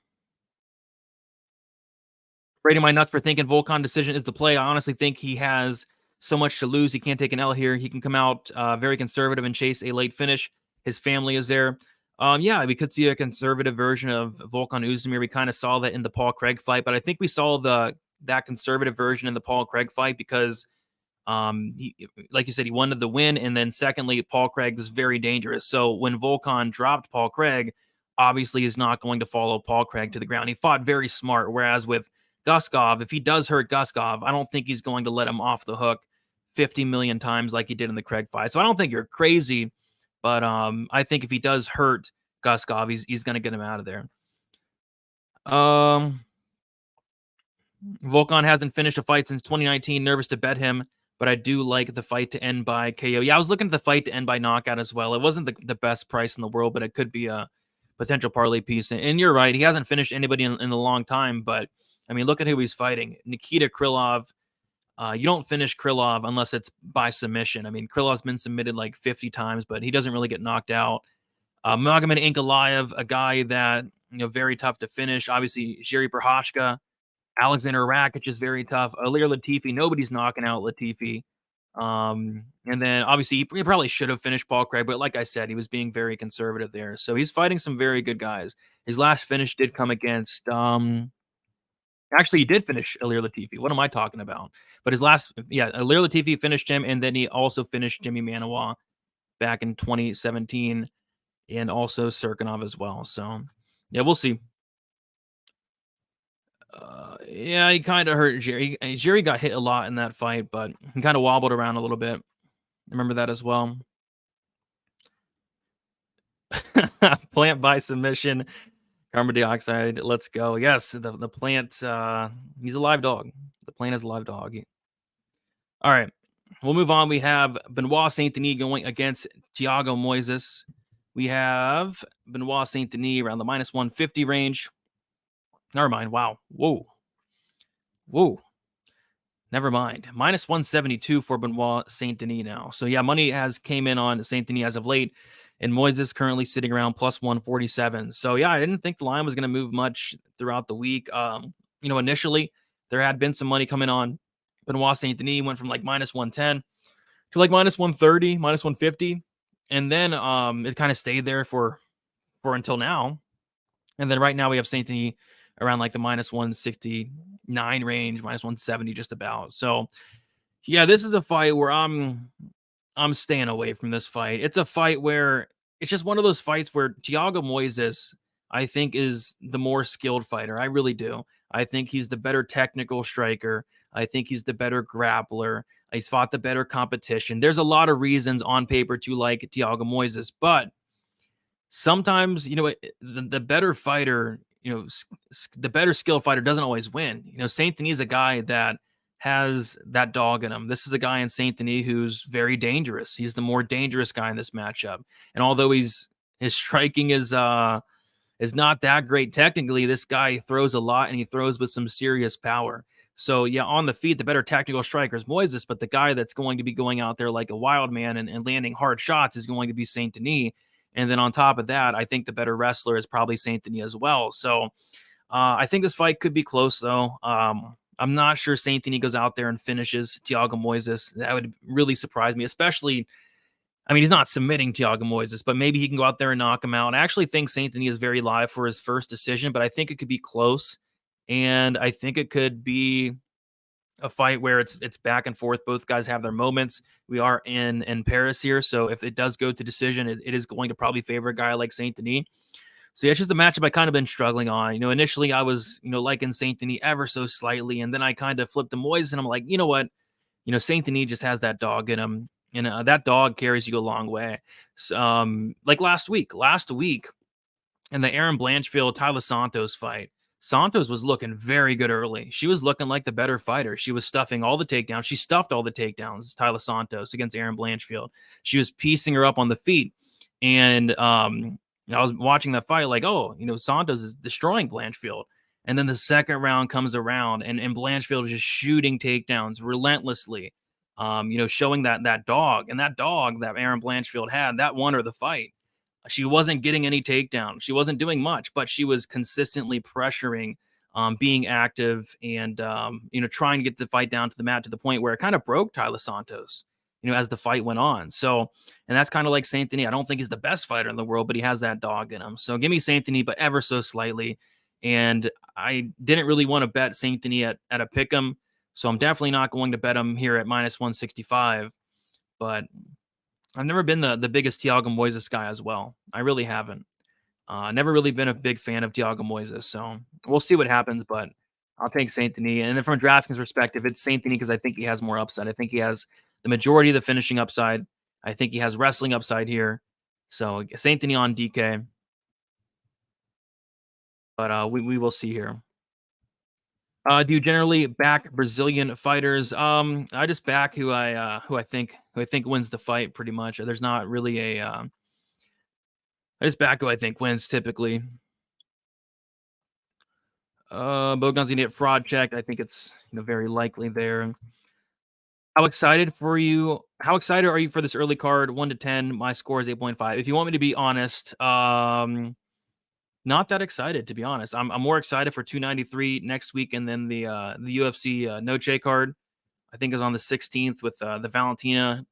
Rating my nuts for thinking Volkan decision is the play. I honestly think he has so much to lose. He can't take an L here. He can come out very conservative and chase a late finish. His family is there. Yeah, we could see a conservative version of Volkan Uzmir. We kind of saw that in the Paul Craig fight, but I think we saw that conservative version in the Paul Craig fight because, he, like you said, he wanted the win, and then secondly, Paul Craig is very dangerous. So when Volkan dropped Paul Craig, obviously he's not going to follow Paul Craig to the ground. He fought very smart, whereas with Guskov, if he does hurt Guskov, I don't think he's going to let him off the hook 50 million times like he did in the Craig fight. So I don't think you're crazy, but I think if he does hurt Guskov, he's going to get him out of there. Volkan hasn't finished a fight since 2019. Nervous to bet him, but I do like the fight to end by KO. Yeah, I was looking at the fight to end by knockout as well. It wasn't the best price in the world, but it could be a potential parlay piece. And you're right, he hasn't finished anybody in a long time, but I mean, look at who he's fighting. Nikita Krylov. You don't finish Krylov unless it's by submission. I mean, Krylov's been submitted like 50 times, but he doesn't really get knocked out. Magomed Ankalaev, a guy that, you know, very tough to finish. Obviously, Jiri Prochazka. Alexander Rakic is very tough. Ilir Latifi, nobody's knocking out Latifi. And then obviously he probably should have finished Paul Craig, but like I said, he was being very conservative there. So he's fighting some very good guys. His last finish did come against actually, he did finish Ilir Latifi. What am I talking about? But his last, yeah, Ilir Latifi finished him, and then he also finished Jimmy Manoa back in 2017, and also Serkinov as well. So, yeah, we'll see. Yeah, he kind of hurt Jerry. Jerry got hit a lot in that fight, but he kind of wobbled around a little bit. I remember that as well. Plant by submission. Carbon dioxide. Let's go. Yes, the plant. He's a live dog. The plant is a live dog. All right. We'll move on. We have Benoit Saint Denis going against Thiago Moises. We have Benoit Saint Denis around the minus 150 range. Never mind. Wow. Whoa. Never mind. Minus 172 for Benoit Saint Denis now. So yeah, money has came in on Saint Denis as of late, and Moises currently sitting around plus 147. So yeah, I didn't think the line was going to move much throughout the week. Initially there had been some money coming on Benoit Saint Denis, went from like minus 110 to like minus 130, minus 150, and then it kind of stayed there for until now. And then right now we have Saint Denis around like the minus 169 range, minus 170 just about. So yeah, this is a fight where I'm staying away from this fight. It's a fight where it's just one of those fights where Thiago Moises, I think, is the more skilled fighter. I really do. I think he's the better technical striker. I think he's the better grappler. He's fought the better competition. There's a lot of reasons on paper to like Thiago Moises, but sometimes, the better fighter, the better skilled fighter doesn't always win. Saint Denis is a guy that has that dog in him. This is a guy in Saint Denis who's very dangerous. He's the more dangerous guy in this matchup. And although his striking is not that great technically, this guy throws a lot and he throws with some serious power. So yeah, on the feet, the better tactical striker is Moises, but the guy that's going to be going out there like a wild man and landing hard shots is going to be Saint Denis. And then on top of that, I think the better wrestler is probably Saint Denis as well. So I think this fight could be close, though. I'm not sure Saint Denis goes out there and finishes Thiago Moises. That would really surprise me, especially, he's not submitting Thiago Moises, but maybe he can go out there and knock him out. I actually think Saint Denis is very live for his first decision, but I think it could be close. And I think it could be a fight where it's back and forth. Both guys have their moments. We are in Paris here, so if it does go to decision, it is going to probably favor a guy like Saint Denis. So yeah, it's just a matchup I kind of been struggling on. Initially I was liking Saint Denis ever so slightly, and then I kind of flipped to Moises, and I'm like, you know what, Saint Denis just has that dog in him, and that dog carries you a long way. So, like last week in the Aaron Blanchfield Tyler Santos fight. Santos was looking very good early. She was looking like the better fighter. She was stuffing all the takedowns. She stuffed all the takedowns, Tyler Santos, against Aaron Blanchfield. She was piecing her up on the feet. And I was watching that fight like, Santos is destroying Blanchfield. And then the second round comes around, and Blanchfield is just shooting takedowns relentlessly, showing that dog. And that dog that Aaron Blanchfield had, that won her the fight. She wasn't getting any takedown. She wasn't doing much, but she was consistently pressuring, being active, and trying to get the fight down to the mat to the point where it kind of broke Tyler Santos, as the fight went on. So, and that's kind of like Saint Denis. I don't think he's the best fighter in the world, but he has that dog in him. So give me Saint Denis, but ever so slightly. And I didn't really want to bet Saint Denis at a pick'em, so I'm definitely not going to bet him here at minus 165. But I've never been the biggest Thiago Moises guy as well. I really haven't. Never really been a big fan of Thiago Moises. So we'll see what happens, but I'll take Saint Denis. And then from a DraftKings perspective, it's Saint Denis because I think he has more upside. I think he has the majority of the finishing upside. I think he has wrestling upside here. So Saint Denis on DK. But we will see here. Do you generally back Brazilian fighters? I just back who I think wins the fight pretty much. There's not really I just back who I think wins typically. Bogan's gonna get fraud checked. I think it's very likely there. How excited are you for this early card? 1 to 10. My score is 8.5. If you want me to be honest, not that excited, to be honest. I'm more excited for 293 next week, and then the UFC Noche card, I think, is on the 16th with the Valentina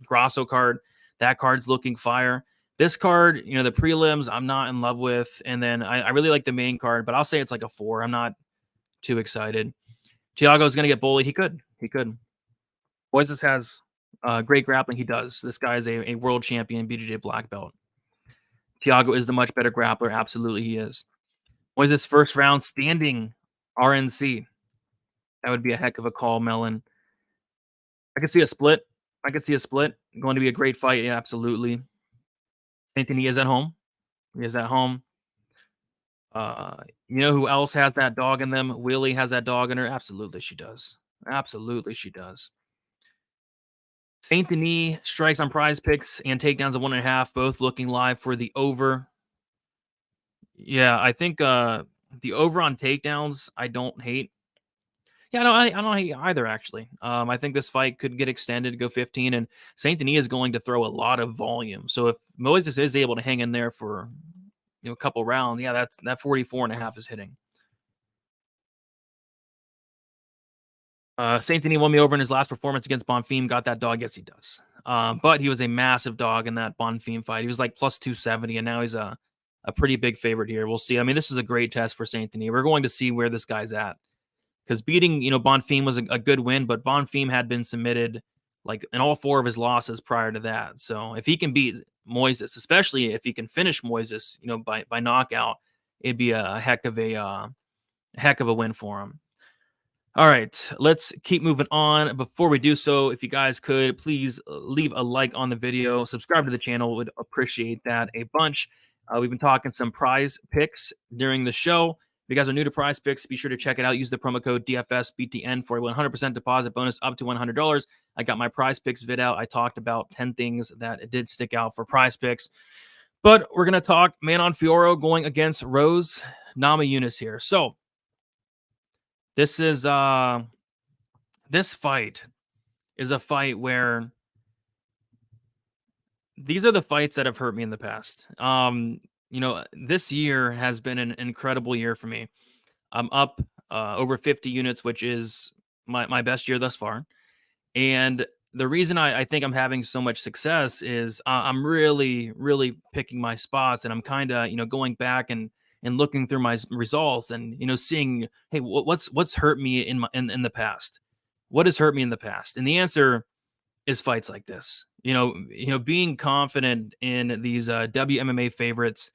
Grasso card. That card's looking fire. This card, the prelims, I'm not in love with, and then I really like the main card, but I'll say it's like a 4. I'm not too excited. Thiago's gonna get bullied. He could. Moises has great grappling. He does. This guy is a world champion, BJJ black belt. Thiago is the much better grappler. Absolutely, he is. Moises' first round standing RNC. That would be a heck of a call, Melon. I could see a split. Going to be a great fight. Yeah, absolutely. Anthony is at home. He is at home. You know who else has that dog in them? Willie has that dog in her. Absolutely, she does. Absolutely, she does. Saint Denis strikes on prize picks and takedowns of 1.5, both looking live for the over. Yeah, I think the over on takedowns, I don't hate. Yeah, no, I don't hate either, actually. I think this fight could get extended to go 15, and Saint Denis is going to throw a lot of volume. So if Moises is able to hang in there for a couple rounds, yeah, that 44.5 is hitting. Saint Denis won me over in his last performance against Bonfim. Got that dog? Yes, he does. But he was a massive dog in that Bonfim fight. He was like plus 270, and now he's a pretty big favorite here. We'll see. I mean, this is a great test for Saint Denis. We're going to see where this guy's at. Because beating, Bonfim was a good win, but Bonfim had been submitted like in all 4 of his losses prior to that. So if he can beat Moises, especially if he can finish Moises, by knockout, it'd be a heck of a win for him. All right, let's keep moving on. Before we do so, if you guys could please leave a like on the video, subscribe to the channel, would appreciate that a bunch. We've been talking some prize picks during the show. If you guys are new to Prize Picks, be sure to check it out. Use the promo code DFSBTN for a 100% deposit bonus up to $100. I got my Prize Picks vid out. I talked about 10 things that did stick out for Prize Picks. But we're going to talk Manon Fiorot going against Rose Namajunas here. So this is this fight is a fight where these are the fights that have hurt me in the past. This year has been an incredible year for me. I'm up over 50 units, which is my best year thus far. And the reason I think I'm having so much success is I'm really, really picking my spots, and I'm kind of, going back and looking through my results and, seeing, hey, what's hurt me in the past? What has hurt me in the past? And the answer is fights like this. Being confident in these WMMA favorites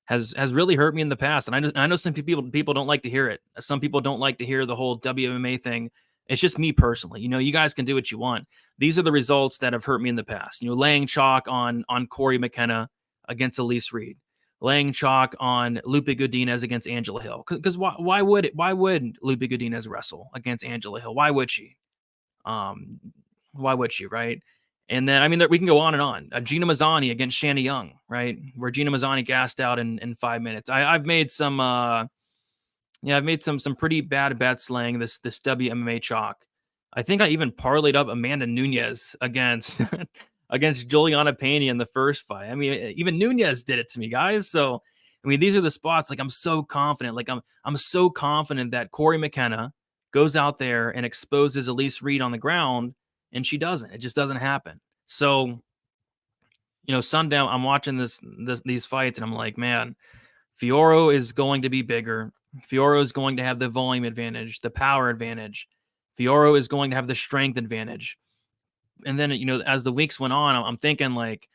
has really hurt me in the past. And I know some people don't like to hear it. Some people don't like to hear the whole WMMA thing. It's just me personally. You guys can do what you want. These are the results that have hurt me in the past. Laying chalk on Corey McKenna against Elise Reed. Laying chalk on Lupe Godinez against Angela Hill. Because why would Lupe Godinez wrestle against Angela Hill? Why would she? Why would she, right? And then, we can go on and on. Gina Mazzani against Shanna Young, right? Where Gina Mazzani gassed out in 5 minutes. I've made some, some pretty bad bets laying this WMMA chalk. I think I even parlayed up Amanda Nunes against against Juliana Pena in the first fight. Even Nunes did it to me, guys. So, these are the spots. Like, I'm so confident. Like, I'm so confident that Corey McKenna goes out there and exposes Elise Reed on the ground, and she doesn't. It just doesn't happen. So, sundown, I'm watching these fights, and I'm like, man, Fiorot is going to be bigger. Fiorot is going to have the volume advantage, the power advantage. Fiorot is going to have the strength advantage. And then, as the weeks went on, I'm thinking, like,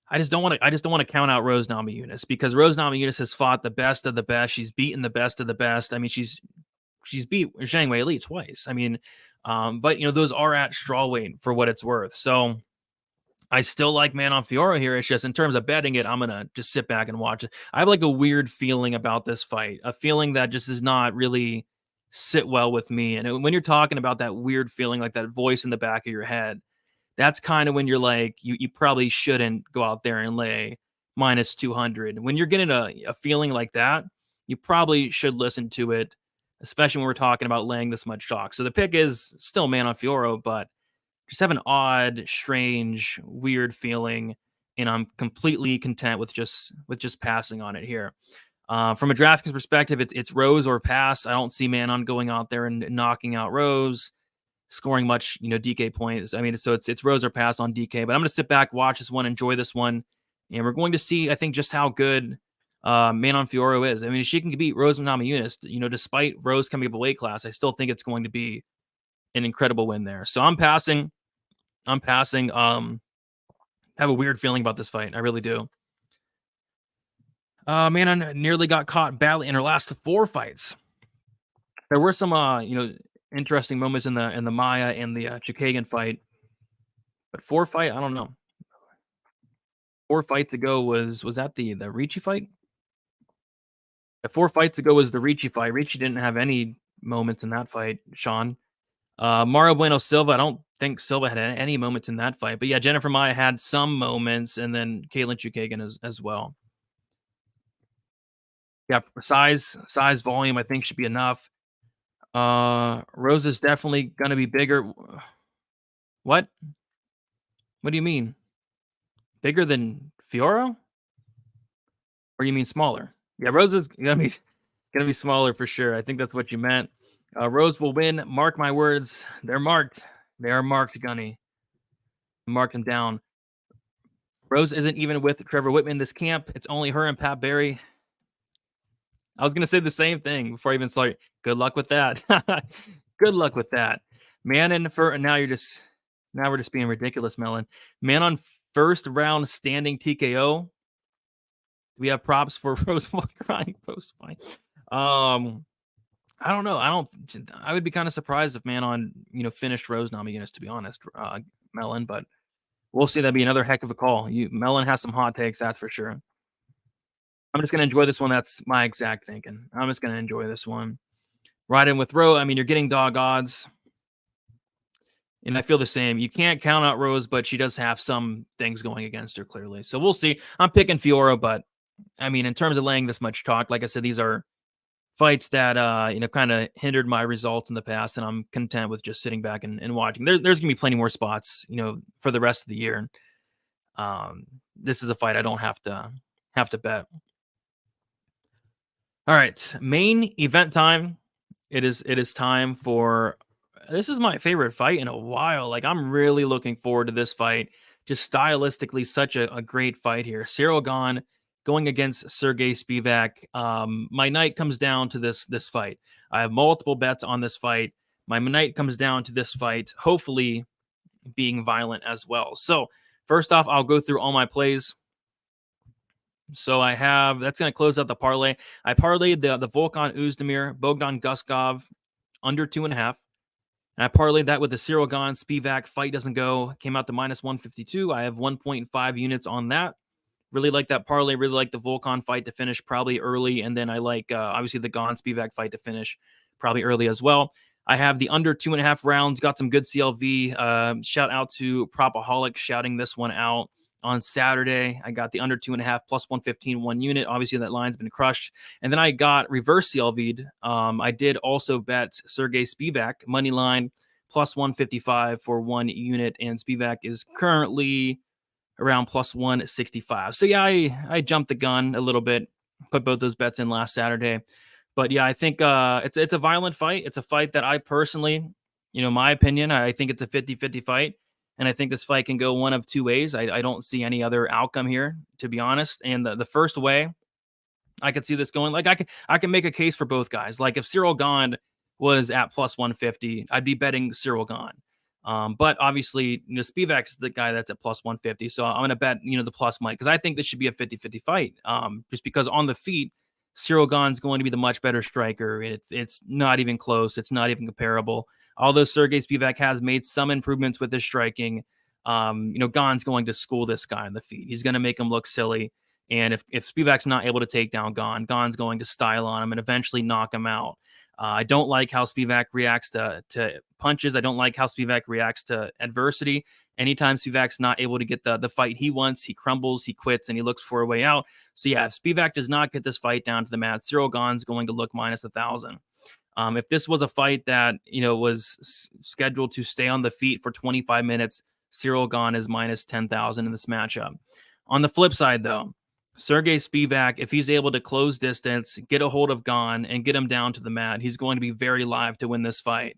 I just don't want to count out Rose Namajunas, because Rose Namajunas has fought the best of the best. She's beaten the best of the best. She's beat Zhang Wei Li twice. But those are at strawweight for what it's worth. So I still like Manon Fiorot here. It's just in terms of betting it, I'm gonna just sit back and watch it. I have like a weird feeling about this fight, a feeling that just does not really sit well with me. And when you're talking about that weird feeling, like that voice in the back of your head, that's kind of when you're like, you probably shouldn't go out there and lay minus 200. When you're getting a feeling like that, you probably should listen to it, especially when we're talking about laying this much chalk. So the pick is still Manon Fiorot, but just have an odd, strange, weird feeling, and I'm completely content with just passing on it here. From a DraftKings perspective, it's Rose or pass. I don't see Manon going out there and knocking out Rose, scoring much, DK points. So it's Rose or pass on DK. But I'm going to sit back, watch this one, enjoy this one, and we're going to see, I think, just how good Manon Fiorot is. If she can beat Rose Namajunas, despite Rose coming up a weight class, I still think it's going to be an incredible win there. So I'm passing. Have a weird feeling about this fight. I really do. Manon nearly got caught badly in her last 4 fights. There were some, interesting moments in the Maya and the Chukagan fight, but I don't know. 4 fights ago was that the Ricci fight? 4 fights ago was the Ricci fight. Ricci didn't have any moments in that fight, Sean. Mario Bueno Silva, I don't think Silva had any moments in that fight. But yeah, Jennifer Maya had some moments, and then Caitlin Chukagan as well. Yeah, size, volume, I think should be enough. Rose is definitely going to be bigger. What? What do you mean? Bigger than Fiorot? Or you mean smaller? Yeah, Rose is going to be smaller for sure. I think that's what you meant. Rose will win. Mark my words. They're marked. They are marked, Gunny. Mark them down. Rose isn't even with Trevor Whitman this camp. It's only her and Pat Barry. I was going to say the same thing before I even saw it. Good luck with that. Good luck with that. Man in for now we're just being ridiculous, Melon. Man on first round standing TKO. We have props for Rose crying post fight. I don't know. I would be kind of surprised if Man on finished Rose Namajunas, to be honest, Melon. But we'll see. That'd be another heck of a call. Melon has some hot takes, that's for sure. I'm just gonna enjoy this one. That's my exact thinking. I'm just gonna enjoy this one. Right in with Rose. I mean, you're getting dog odds. And I feel the same. You can't count out Rose, but she does have some things going against her, clearly. So we'll see. I'm picking Fiorot, but I mean, in terms of laying this much talk, like I said, these are fights that kind of hindered my results in the past, and I'm content with just sitting back and watching. There's gonna be plenty more spots, for the rest of the year. This is a fight I don't have to bet. All right, main event time. It is time for. This is my favorite fight in a while. Like, I'm really looking forward to this fight. Just stylistically, such a great fight here. Ciryl Gane going against Sergey Spivak. My night comes down to this fight. I have multiple bets on this fight. My night comes down to this fight, hopefully being violent as well. So first off, I'll go through all my plays. So that's going to close out the parlay. I parlayed the Volkan Uzmir, Bogdan Guskov under 2.5. And I parlayed that with the Ciryl Gane Spivak fight doesn't go. Came out to -152. I have 1.5 units on that. Really like that parlay. Really like the Volkan fight to finish probably early. And then I like, obviously, the Gane Spivak fight to finish probably early as well. I have the under 2.5 rounds. Got some good CLV. Shout out to Propaholic shouting this one out. On Saturday, I got the under 2.5 plus 115 1 unit. Obviously, that line's been crushed. And then I got reverse CLV'd. I did also bet Sergey Spivak money line plus 155 for 1 unit, and Spivak is currently around plus 165. So yeah, I jumped the gun a little bit, put both those bets in last Saturday. But yeah, I think it's a violent fight. It's a fight that I personally, my opinion, I think it's a 50-50 fight. And I think this fight can go one of two ways. I don't see any other outcome here, to be honest. And the first way I could see this going, like I can make a case for both guys. Like if Ciryl Gane was at plus 150, I'd be betting Ciryl Gane. But obviously, Spivak's the guy that's at plus 150. So I'm going to bet, the plus money, because I think this should be a 50-50 fight. Just because on the feet, Ciryl Gane's going to be the much better striker. It's not even close. It's not even comparable. Although Sergey Spivak has made some improvements with his striking, Gane's going to school this guy on the feet. He's going to make him look silly. And if Spivak's not able to take down Gane's going to style on him and eventually knock him out. I don't like how Spivak reacts to punches. I don't like how Spivak reacts to adversity. Anytime Spivak's not able to get the fight he wants, he crumbles, he quits, and he looks for a way out. So yeah, if Spivak does not get this fight down to the mat, Ciryl Gane's going to look minus 1,000. If this was a fight that, was scheduled to stay on the feet for 25 minutes, Ciryl Gane is minus 10,000 in this matchup. On the flip side, though, Sergey Spivak, if he's able to close distance, get a hold of Gane, and get him down to the mat, he's going to be very live to win this fight.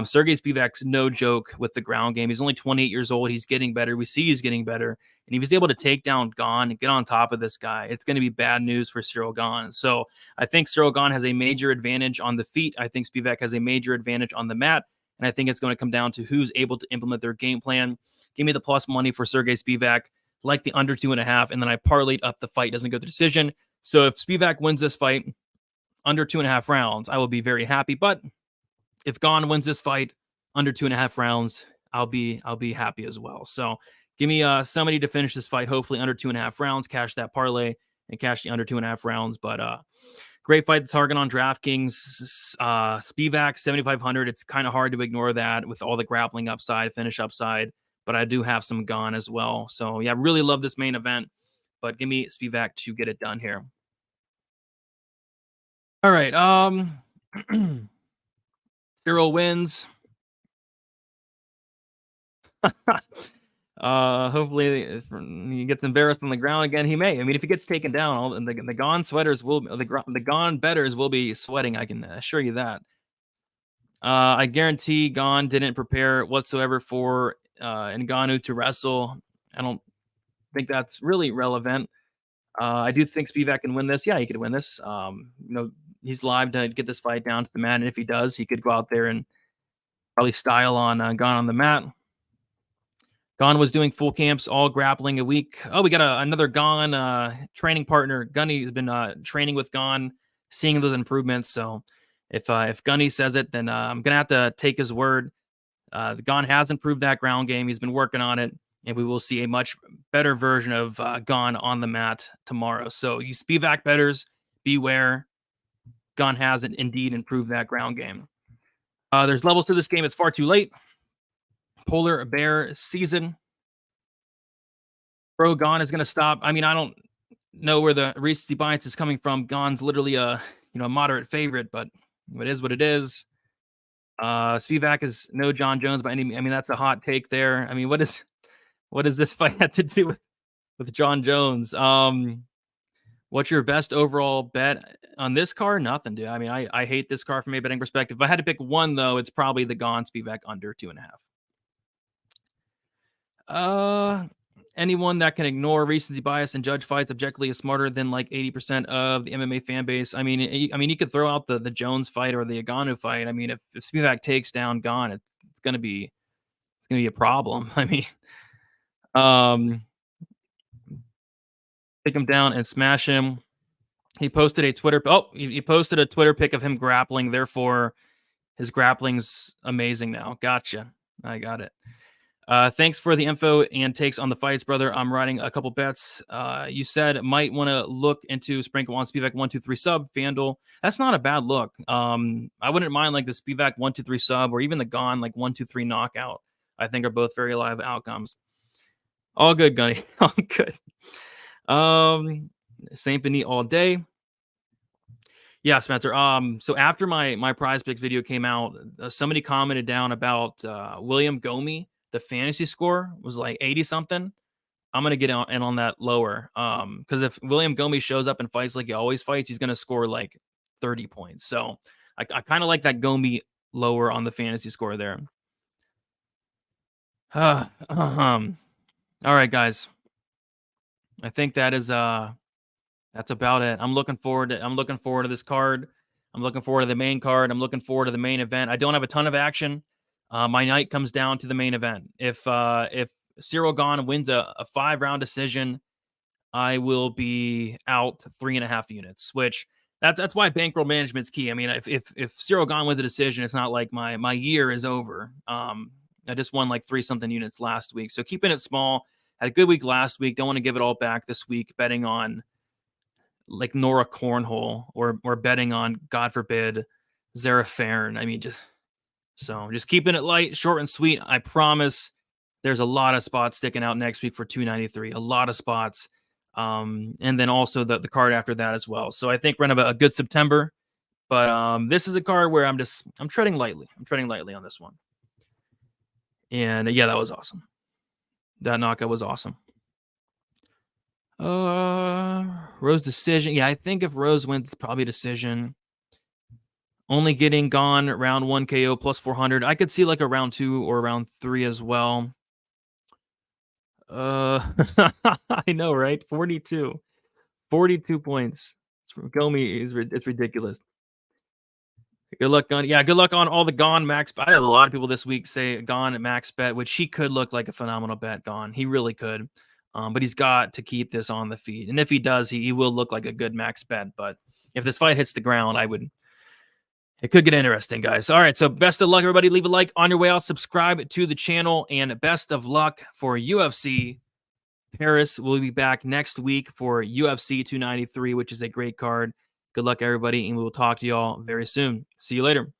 Sergey Spivak's no joke with the ground game. He's only 28 years old. He's getting better. We see he's getting better. And if he's able to take down Gane and get on top of this guy, it's going to be bad news for Ciryl Gane. So I think Ciryl Gane has a major advantage on the feet. I think Spivak has a major advantage on the mat. And I think it's going to come down to who's able to implement their game plan. Give me the plus money for Sergey Spivak, like the under 2.5. And then I parlayed up the fight. Doesn't go to decision. So if Spivak wins this fight, under 2.5 rounds, I will be very happy. But if Gane wins this fight under 2.5 rounds, I'll be happy as well. So give me somebody to finish this fight, hopefully under 2.5 rounds, cash that parlay and cash the under 2.5 rounds. But great fight to target on DraftKings. Spivak 7,500. It's kind of hard to ignore that with all the grappling upside, finish upside. But I do have some Gane as well. So yeah, really love this main event. But give me Spivak to get it done here. All right. Cyril wins. Hopefully he gets embarrassed on the ground again. He may. I mean, if he gets taken down, the Gane sweaters will the Gane betters will be sweating. I can assure you that. I guarantee Gane didn't prepare whatsoever for Ngannou to wrestle. I don't think that's really relevant. I do think Spivak can win this. Yeah, he could win this. He's live to get this fight down to the mat, and if he does, he could go out there and probably style on Gane on the mat. Gane was doing full camps, all grappling a week. Oh, we got another Gane training partner. Gunny has been training with Gane, seeing those improvements. So if Gunny says it, then I'm going to have to take his word. Gane has improved that ground game. He's been working on it, and we will see a much better version of Gane on the mat tomorrow. So you Spivak bettors, beware. Gane has indeed improved that ground game. There's levels to this game. It's far too late. Polar bear season. Bro, Gane is going to stop. I mean, I don't know where the recency bias is coming from. Gane's literally a moderate favorite, but it is what it is. Spivak is no John Jones by any means. I mean, that's a hot take there. I mean, what does this fight have to do with John Jones? What's your best overall bet on this card? Nothing, dude. I mean, I hate this card from a betting perspective. If I had to pick one, though, it's probably the Gane Spivak under 2.5. Anyone that can ignore recency bias and judge fights objectively is smarter than like 80% of the MMA fan base. I mean, you could throw out the Jones fight or the Ngannou fight. I mean, if Spivak takes down Gane, it's gonna be a problem. I mean, take him down and smash him. He posted a Twitter. He posted a Twitter pic of him grappling. Therefore, his grappling's amazing now. Gotcha. I got it. Thanks for the info and takes on the fights, brother. I'm writing a couple bets. You said might want to look into Sprinkle on Spivak 1-2-3 sub, FanDuel. That's not a bad look. I wouldn't mind like the Spivak 1-2-3 sub or even the Gane like 1-2-3 knockout. I think are both very live outcomes. All good, Gunny. All good. Saint Denis all day. Yeah, Spencer. So after my prize picks video came out, somebody commented down about William Gomis. The fantasy score was like 80 something. I'm going to get in on that lower. Because if William Gomis shows up and fights like he always fights, he's going to score like 30 points. So I kind of like that Gomis lower on the fantasy score there. All right, guys. I think that is that's about it. I'm looking forward to this card. I'm looking forward to the main card. I'm looking forward to the main event. I don't have a ton of action. My night comes down to the main event. If Cyril Gane wins a 5-round decision, I will be out 3.5 units. Which that's why bankroll management's key. I mean, if Cyril Gane wins a decision, it's not like my year is over. I just won like 3-something units last week, so keeping it small. Had a good week last week. Don't want to give it all back this week. Betting on like Nora Cornhole or betting on, God forbid, Zara Fern. I mean, just keeping it light, short and sweet. I promise there's a lot of spots sticking out next week for 293. A lot of spots. And then also the card after that as well. So I think we're going to have a good September. But this is a card where I'm treading lightly. I'm treading lightly on this one. And yeah, that was awesome. That knockout was awesome. Rose decision. Yeah, I think if Rose wins, it's probably a decision. Only getting Gane round 1 KO plus 400. I could see like a round 2 or round 3 as well. I know, right? 42 points. Gomis, it's ridiculous. Good luck, Gane. Yeah, good luck on all the Gane max. I had a lot of people this week say Gane at max bet, which he could look like a phenomenal bet, Gane. He really could. But he's got to keep this on the feed. And if he does, he will look like a good max bet. But if this fight hits the ground, it could get interesting, guys. All right, so best of luck, everybody. Leave a like on your way out. Subscribe to the channel, and best of luck for UFC. Paris will be back next week for UFC 293, which is a great card. Good luck, everybody, and we will talk to y'all very soon. See you later.